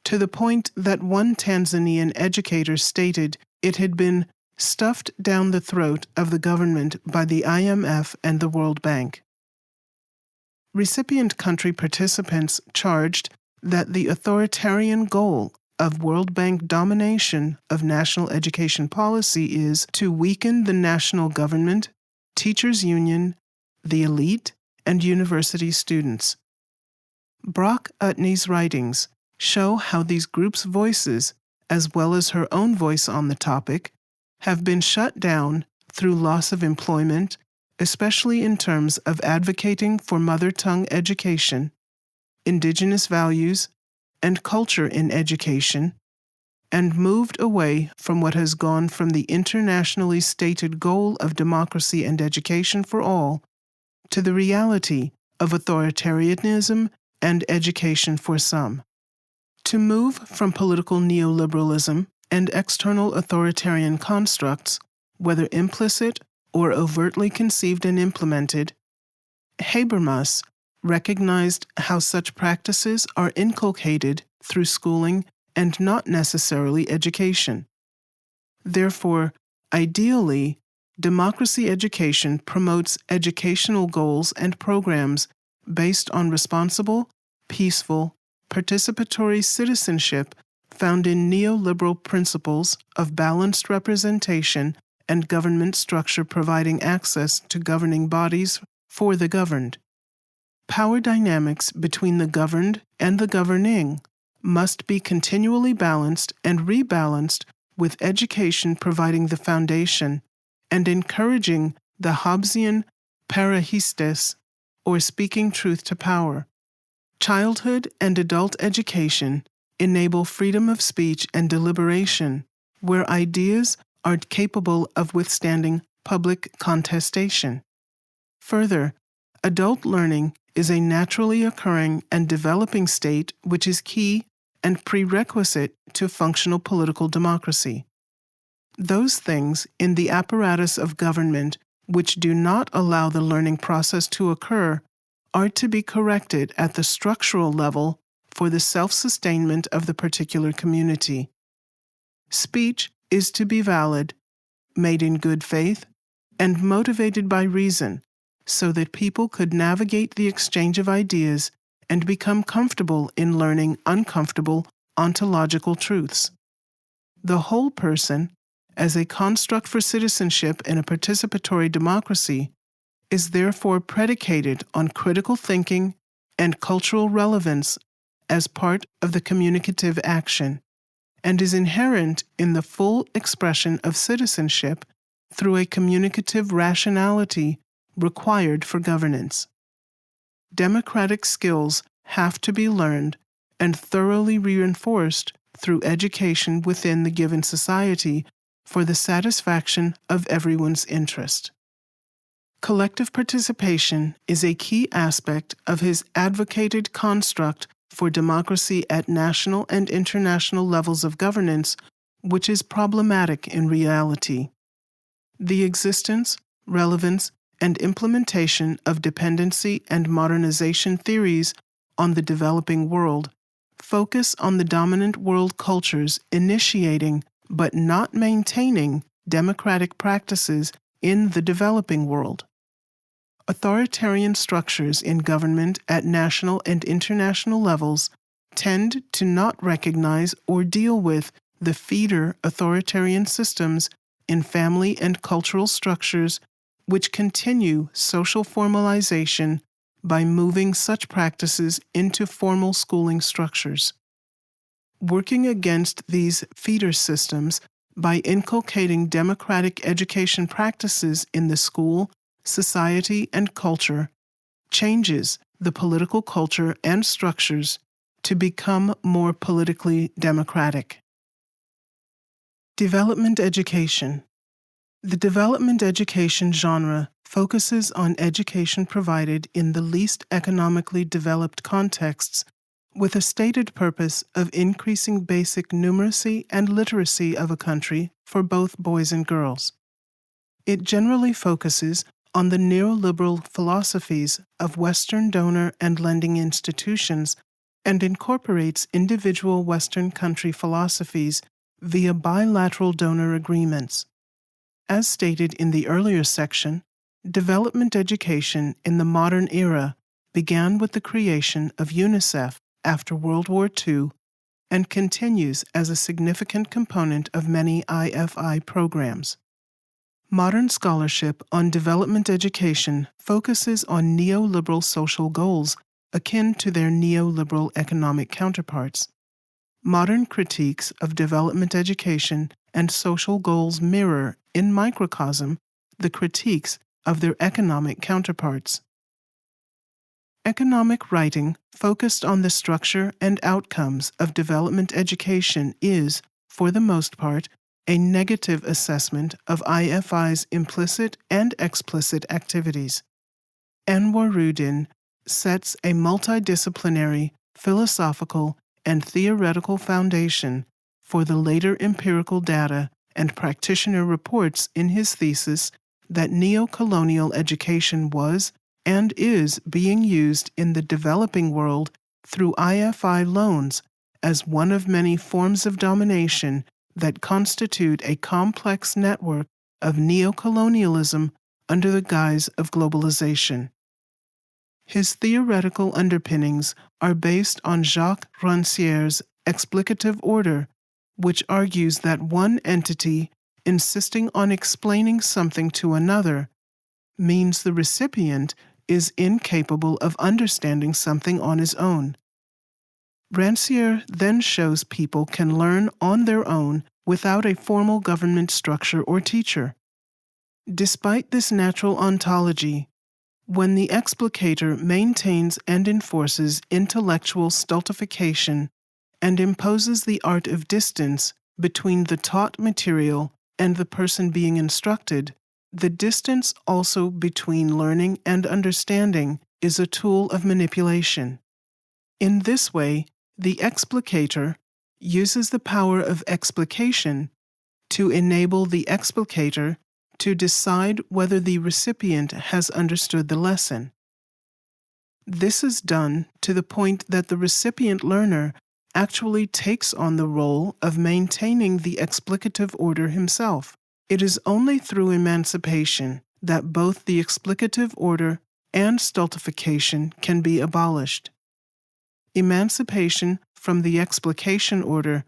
to the point that one Tanzanian educator stated it had been stuffed down the throat of the government by the IMF and the World Bank. Recipient country participants charged that the authoritarian goal of World Bank domination of national education policy is to weaken the national government, teachers' union, the elite, and university students. Brock Utney's writings show how these groups' voices, as well as her own voice on the topic, have been shut down through loss of employment, especially in terms of advocating for mother tongue education, indigenous values, and culture in education, and moved away from what has gone from the internationally stated goal of democracy and education for all to the reality of authoritarianism and education for some. To move from political neoliberalism and external authoritarian constructs, whether implicit or overtly conceived and implemented, Habermas recognized how such practices are inculcated through schooling and not necessarily education. Therefore, ideally, democracy education promotes educational goals and programs based on responsible, peaceful, participatory citizenship found in neoliberal principles of balanced representation and government structure providing access to governing bodies for the governed. Power dynamics between the governed and the governing must be continually balanced and rebalanced, with education providing the foundation and encouraging the Hobbesian parahistes, or speaking truth to power. Childhood and adult education enable freedom of speech and deliberation, where ideas are capable of withstanding public contestation. Further, adult learning is a naturally occurring and developing state which is key and prerequisite to functional political democracy. Those things in the apparatus of government which do not allow the learning process to occur are to be corrected at the structural level for the self-sustainment of the particular community. Speech is to be valid, made in good faith, and motivated by reason, so that people could navigate the exchange of ideas and become comfortable in learning uncomfortable ontological truths. The whole person, as a construct for citizenship in a participatory democracy, is therefore predicated on critical thinking and cultural relevance as part of the communicative action, and is inherent in the full expression of citizenship through a communicative rationality required for governance. Democratic skills have to be learned and thoroughly reinforced through education within the given society for the satisfaction of everyone's interest. Collective participation is a key aspect of his advocated construct for democracy at national and international levels of governance, which is problematic in reality. The existence, relevance, and implementation of dependency and modernization theories on the developing world focus on the dominant world cultures initiating but not maintaining democratic practices in the developing world. Authoritarian structures in government at national and international levels tend to not recognize or deal with the feeder authoritarian systems in family and cultural structures which continue social formalization by moving such practices into formal schooling structures. Working against these feeder systems by inculcating democratic education practices in the school, society, and culture changes the political culture and structures to become more politically democratic. Development education. The development education genre focuses on education provided in the least economically developed contexts with a stated purpose of increasing basic numeracy and literacy of a country for both boys and girls. It generally focuses on the neoliberal philosophies of Western donor and lending institutions and incorporates individual Western country philosophies via bilateral donor agreements. As stated in the earlier section, development education in the modern era began with the creation of UNICEF after World War II and continues as a significant component of many IFI programs. Modern scholarship on development education focuses on neoliberal social goals akin to their neoliberal economic counterparts. Modern critiques of development education and social goals mirror, in microcosm, the critiques of their economic counterparts. Economic writing focused on the structure and outcomes of development education is, for the most part, a negative assessment of IFI's implicit and explicit activities. Anwaruddin sets a multidisciplinary, philosophical, and theoretical foundation for the later empirical data and practitioner reports in his thesis that neo-colonial education was and is being used in the developing world through IFI loans as one of many forms of domination that constitute a complex network of neo-colonialism under the guise of globalization. His theoretical underpinnings are based on Jacques Rancière's explicative order, which argues that one entity insisting on explaining something to another means the recipient is incapable of understanding something on his own. Rancière then shows people can learn on their own without a formal government structure or teacher. Despite this natural ontology, when the explicator maintains and enforces intellectual stultification and imposes the art of distance between the taught material and the person being instructed, the distance also between learning and understanding is a tool of manipulation. In this way, the explicator uses the power of explication to enable the explicator to decide whether the recipient has understood the lesson. This is done to the point that the recipient learner actually takes on the role of maintaining the explicative order himself. It is only through emancipation that both the explicative order and stultification can be abolished. Emancipation from the explication order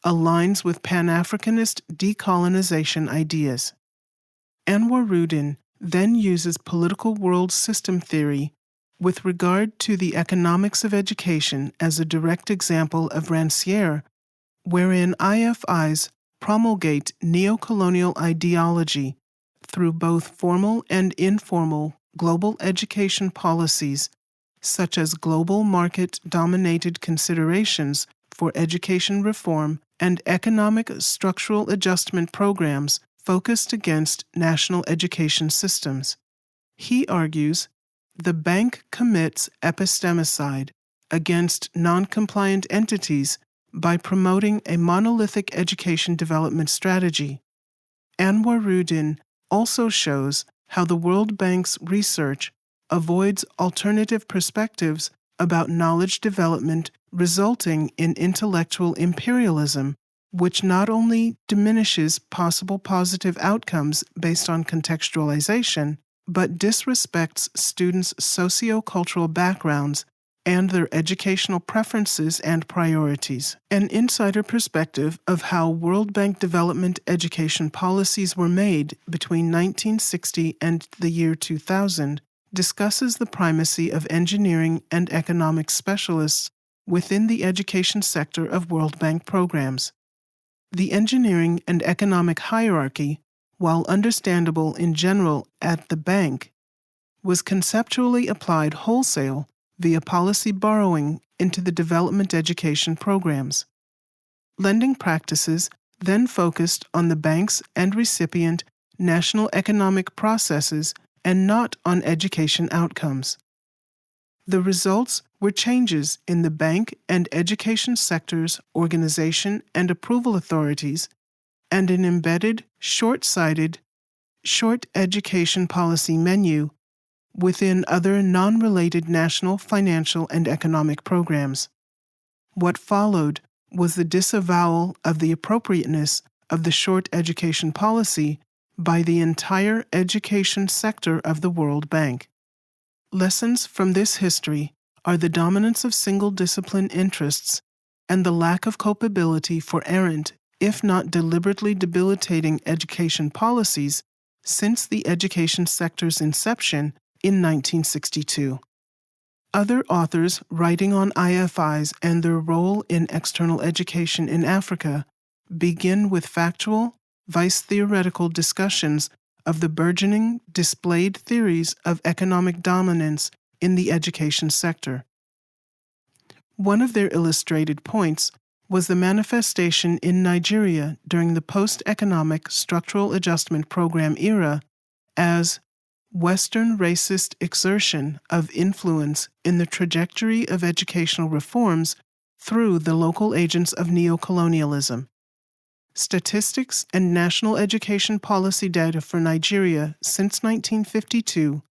aligns with Pan-Africanist decolonization ideas. Anwaruddin then uses political world system theory with regard to the economics of education as a direct example of Rancière, wherein IFIs promulgate neo-colonial ideology through both formal and informal global education policies, such as global market-dominated considerations for education reform and economic structural adjustment programs focused against national education systems. He argues the bank commits epistemicide against non-compliant entities by promoting a monolithic education development strategy. Anwaruddin also shows how the World Bank's research avoids alternative perspectives about knowledge development, resulting in intellectual imperialism, which not only diminishes possible positive outcomes based on contextualization, but disrespects students' socio-cultural backgrounds and their educational preferences and priorities. An insider perspective of how World Bank development education policies were made between 1960 and the year 2000 discusses the primacy of engineering and economics specialists within the education sector of World Bank programs. The engineering and economic hierarchy, while understandable in general at the bank, was conceptually applied wholesale via policy borrowing into the development education programs. Lending practices then focused on the bank's and recipient national economic processes and not on education outcomes. The results were changes in the bank and education sector's organization and approval authorities, and an embedded, short-sighted, short education policy menu within other non-related national financial and economic programs. What followed was the disavowal of the appropriateness of the short education policy by the entire education sector of the World Bank. Lessons from this history are the dominance of single discipline interests and the lack of culpability for errant, if not deliberately debilitating education policies since the education sector's inception in 1962. Other authors writing on IFIs and their role in external education in Africa begin with factual, vice-theoretical discussions of the burgeoning, displayed theories of economic dominance in the education sector. One of their illustrated points was the manifestation in Nigeria during the post-economic structural adjustment program era as Western racist exertion of influence in the trajectory of educational reforms through the local agents of neocolonialism. Statistics and national education policy data for Nigeria since 1952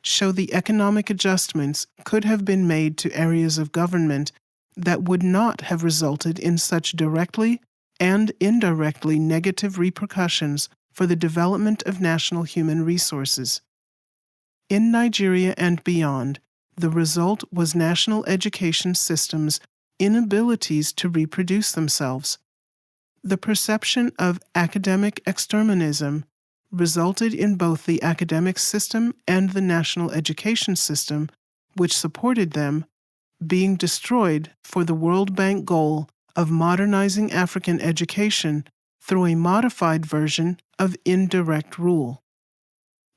show the economic adjustments could have been made to areas of government that would not have resulted in such directly and indirectly negative repercussions for the development of national human resources. In Nigeria and beyond, the result was national education systems' inabilities to reproduce themselves. The perception of academic exterminism resulted in both the academic system and the national education system, which supported them, being destroyed for the World Bank goal of modernizing African education through a modified version of indirect rule.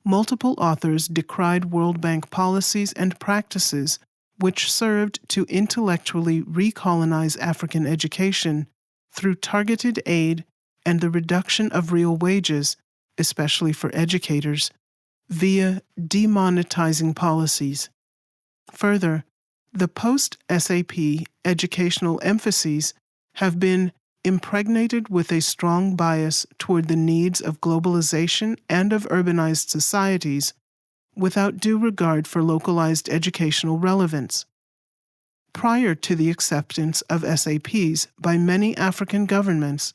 Multiple authors decried World Bank policies and practices which served to intellectually recolonize African education through targeted aid and the reduction of real wages, especially for educators, via demonetizing policies. Further, the post-SAP educational emphases have been impregnated with a strong bias toward the needs of globalization and of urbanized societies, without due regard for localized educational relevance. Prior to the acceptance of SAPs by many African governments,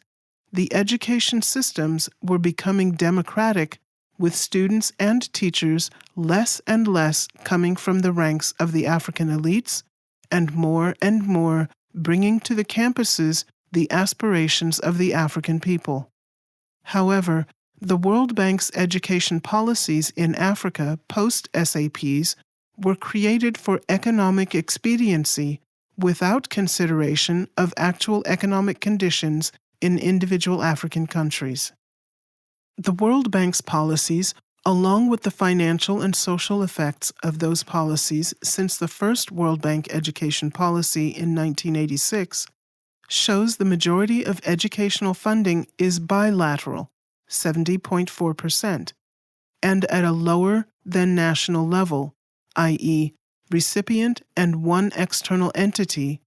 the education systems were becoming democratic, with students and teachers less and less coming from the ranks of the African elites, and more bringing to the campuses the aspirations of the African people. However, the World Bank's education policies in Africa post-SAPs were created for economic expediency without consideration of actual economic conditions in individual African countries. The World Bank's policies, along with the financial and social effects of those policies since the first World Bank education policy in 1986, shows the majority of educational funding is bilateral, 70.4%, and at a lower than national level, i.e., recipient and one external entity,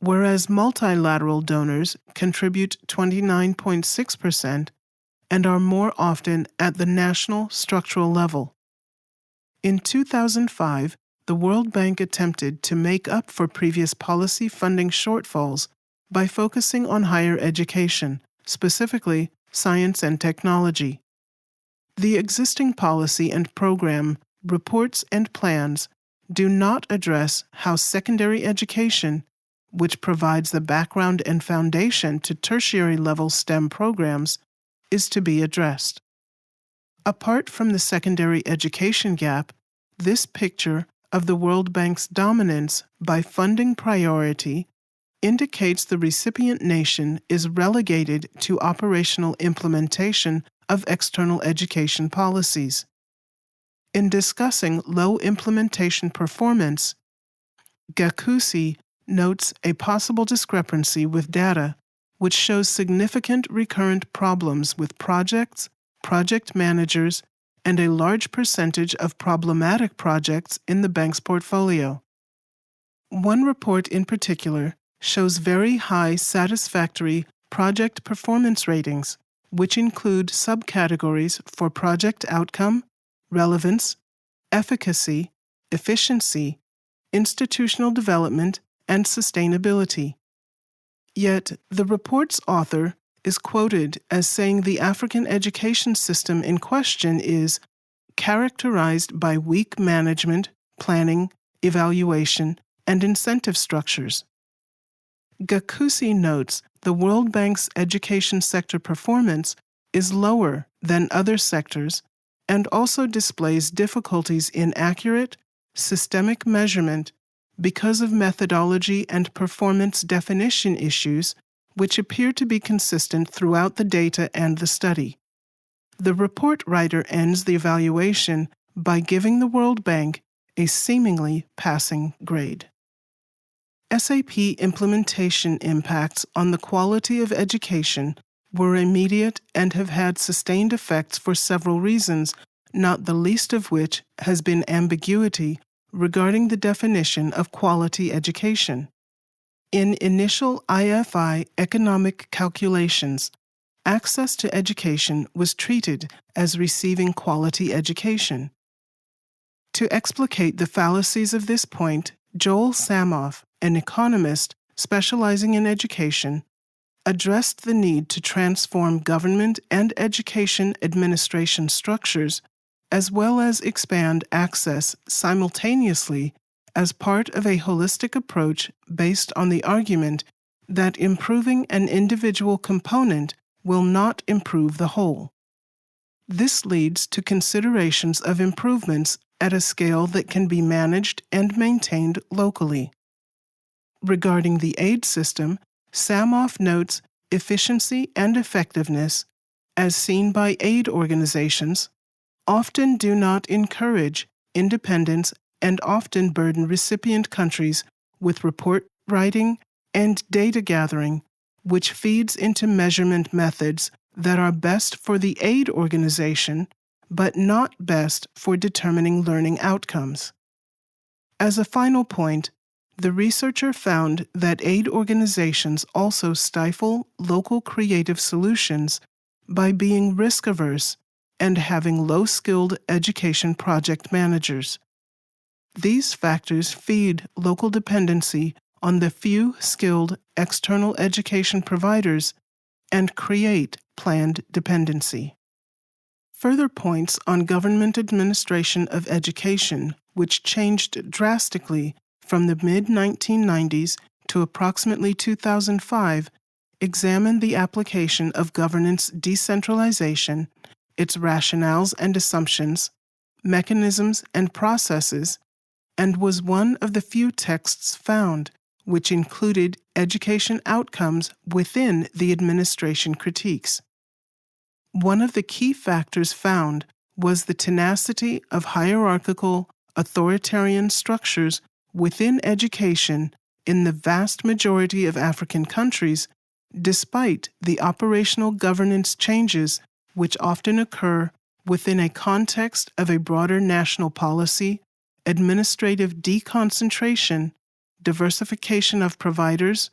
whereas multilateral donors contribute 29.6% and are more often at the national structural level. In 2005, the World Bank attempted to make up for previous policy funding shortfalls by focusing on higher education, specifically science and technology. The existing policy and program, reports and plans do not address how secondary education, which provides the background and foundation to tertiary level STEM programs, is to be addressed. Apart from the secondary education gap, this picture of the World Bank's dominance by funding priority indicates the recipient nation is relegated to operational implementation of external education policies. In discussing low implementation performance, Gakusi notes a possible discrepancy with data which shows significant recurrent problems with projects, project managers, and a large percentage of problematic projects in the bank's portfolio. One report in particular shows very high satisfactory project performance ratings, which include subcategories for project outcome, relevance, efficacy, efficiency, institutional development, and sustainability. Yet, the report's author is quoted as saying the African education system in question is characterized by weak management, planning, evaluation, and incentive structures. Gakusi notes the World Bank's education sector performance is lower than other sectors and also displays difficulties in accurate, systemic measurement because of methodology and performance definition issues which appear to be consistent throughout the data and the study. The report writer ends the evaluation by giving the World Bank a seemingly passing grade. SAP implementation impacts on the quality of education were immediate and have had sustained effects for several reasons, not the least of which has been ambiguity regarding the definition of quality education. In initial IFI economic calculations, access to education was treated as receiving quality education. To explicate the fallacies of this point, Joel Samoff, an economist specializing in education, addressed the need to transform government and education administration structures, as well as expand access simultaneously as part of a holistic approach based on the argument that improving an individual component will not improve the whole. This leads to considerations of improvements at a scale that can be managed and maintained locally. Regarding the aid system, Samoff notes efficiency and effectiveness, as seen by aid organizations, often do not encourage independence and often burden recipient countries with report writing and data gathering, which feeds into measurement methods that are best for the aid organization, but not best for determining learning outcomes. As a final point, the researcher found that aid organizations also stifle local creative solutions by being risk-averse and having low-skilled education project managers. These factors feed local dependency on the few skilled external education providers and create planned dependency. Further points on government administration of education, which changed drastically from the mid-1990s to approximately 2005, examine the application of governance decentralization, its rationales and assumptions, mechanisms and processes, and was one of the few texts found which included education outcomes within the administration critiques. One of the key factors found was the tenacity of hierarchical, authoritarian structures within education in the vast majority of African countries, despite the operational governance changes which often occur within a context of a broader national policy, administrative deconcentration, diversification of providers,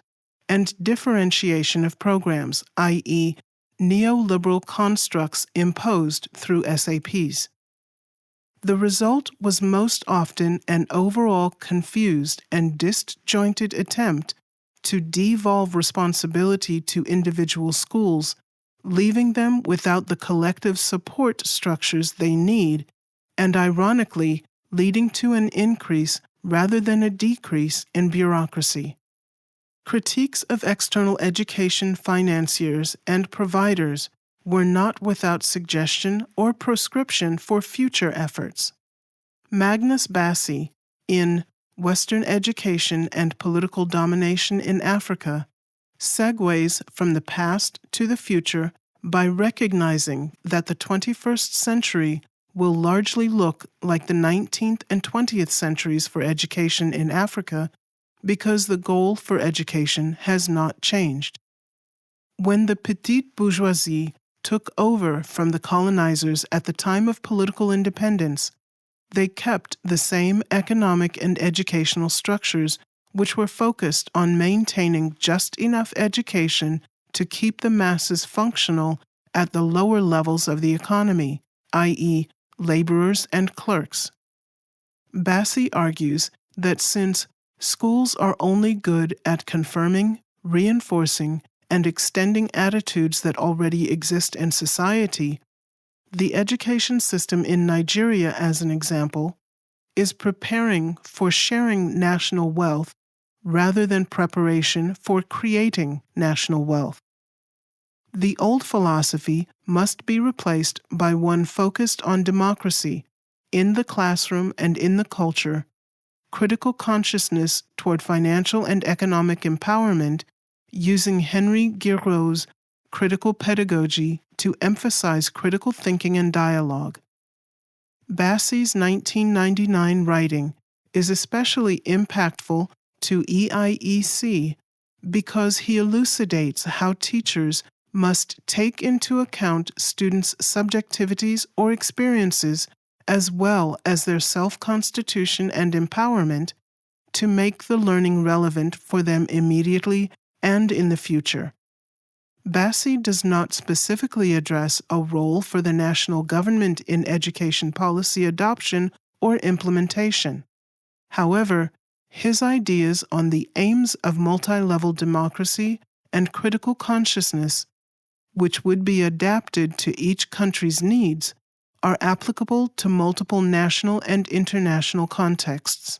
and differentiation of programs, i.e., neoliberal constructs imposed through SAPs. The result was most often an overall confused and disjointed attempt to devolve responsibility to individual schools, leaving them without the collective support structures they need, and ironically, leading to an increase rather than a decrease in bureaucracy. Critiques of external education financiers and providers were not without suggestion or prescription for future efforts. Magnus Bassi, in Western Education and Political Domination in Africa, segues from the past to the future by recognizing that the 21st century will largely look like the 19th and 20th centuries for education in Africa because the goal for education has not changed. When the petite bourgeoisie took over from the colonizers at the time of political independence, they kept the same economic and educational structures which were focused on maintaining just enough education to keep the masses functional at the lower levels of the economy, i.e., laborers and clerks. Bassi argues that since schools are only good at confirming, reinforcing, and extending attitudes that already exist in society, the education system in Nigeria, as an example, is preparing for sharing national wealth rather than preparation for creating national wealth. The old philosophy must be replaced by one focused on democracy in the classroom and in the culture, critical consciousness toward financial and economic empowerment, using Henry Giroix's critical pedagogy to emphasize critical thinking and dialogue. Bassi's 1999 writing is especially impactful to EIEC because he elucidates how teachers must take into account students' subjectivities or experiences as well as their self-constitution and empowerment to make the learning relevant for them immediately and in the future. Bassi does not specifically address a role for the national government in education policy adoption or implementation. However, his ideas on the aims of multi-level democracy and critical consciousness, which would be adapted to each country's needs, are applicable to multiple national and international contexts.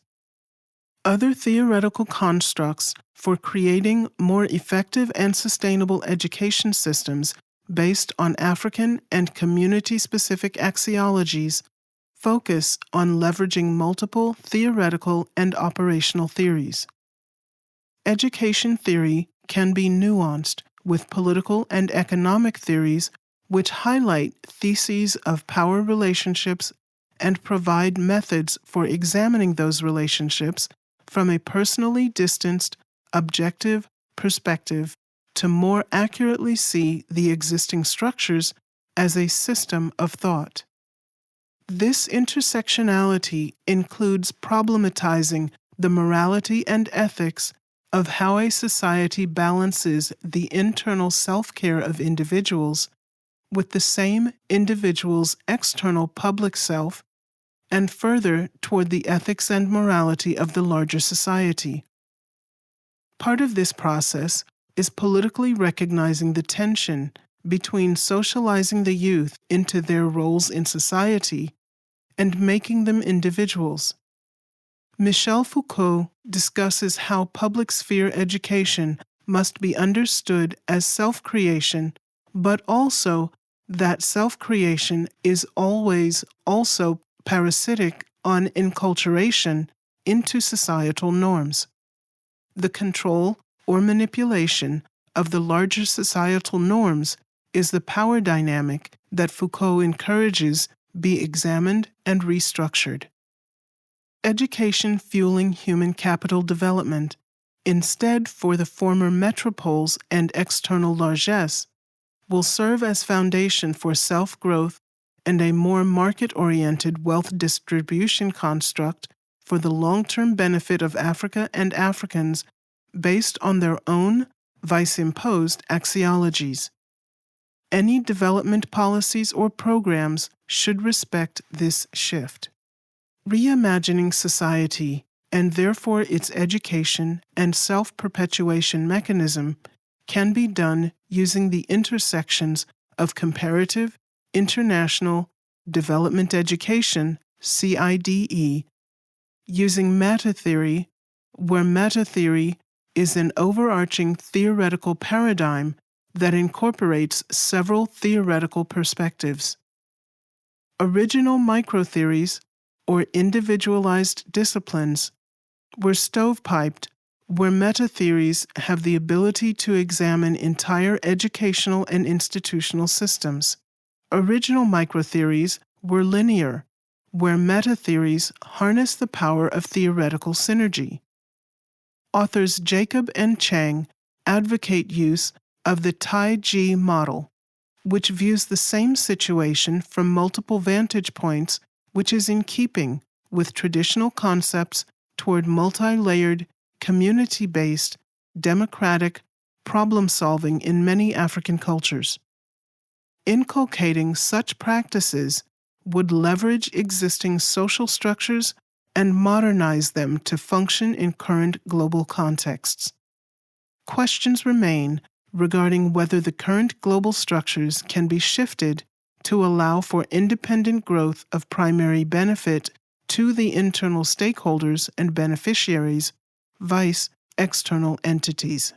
Other theoretical constructs for creating more effective and sustainable education systems based on African and community-specific axiologies focus on leveraging multiple theoretical and operational theories. Education theory can be nuanced with political and economic theories which highlight theses of power relationships and provide methods for examining those relationships from a personally distanced, objective perspective to more accurately see the existing structures as a system of thought. This intersectionality includes problematizing the morality and ethics of how a society balances the internal self-care of individuals with the same individual's external public self, and further toward the ethics and morality of the larger society. Part of this process is politically recognizing the tension between socializing the youth into their roles in society and making them individuals. Michel Foucault discusses how public sphere education must be understood as self-creation, but also that self-creation is always also parasitic on enculturation into societal norms. The control or manipulation of the larger societal norms is the power dynamic that Foucault encourages be examined and restructured. Education fueling human capital development instead for the former metropoles and external largesse, will serve as foundation for self-growth and a more market-oriented wealth distribution construct for the long-term benefit of Africa and Africans based on their own vice-imposed axiologies. Any development policies or programs should respect this shift. Reimagining society, and therefore its education and self-perpetuation mechanism, can be done using the intersections of comparative, international, development education, CIDE, using meta-theory, where meta-theory is an overarching theoretical paradigm that incorporates several theoretical perspectives. Original microtheories, or individualized disciplines, were stovepiped, where meta-theories have the ability to examine entire educational and institutional systems. Original microtheories were linear, where meta-theories harness the power of theoretical synergy. Authors Jacob and Chang advocate use of the TEIA model, which views the same situation from multiple vantage points, which is in keeping with traditional concepts toward multi-layered, community-based, democratic problem-solving in many African cultures. Inculcating such practices would leverage existing social structures and modernize them to function in current global contexts. Questions remain regarding whether the current global structures can be shifted to allow for independent growth of primary benefit to the internal stakeholders and beneficiaries, vice external entities.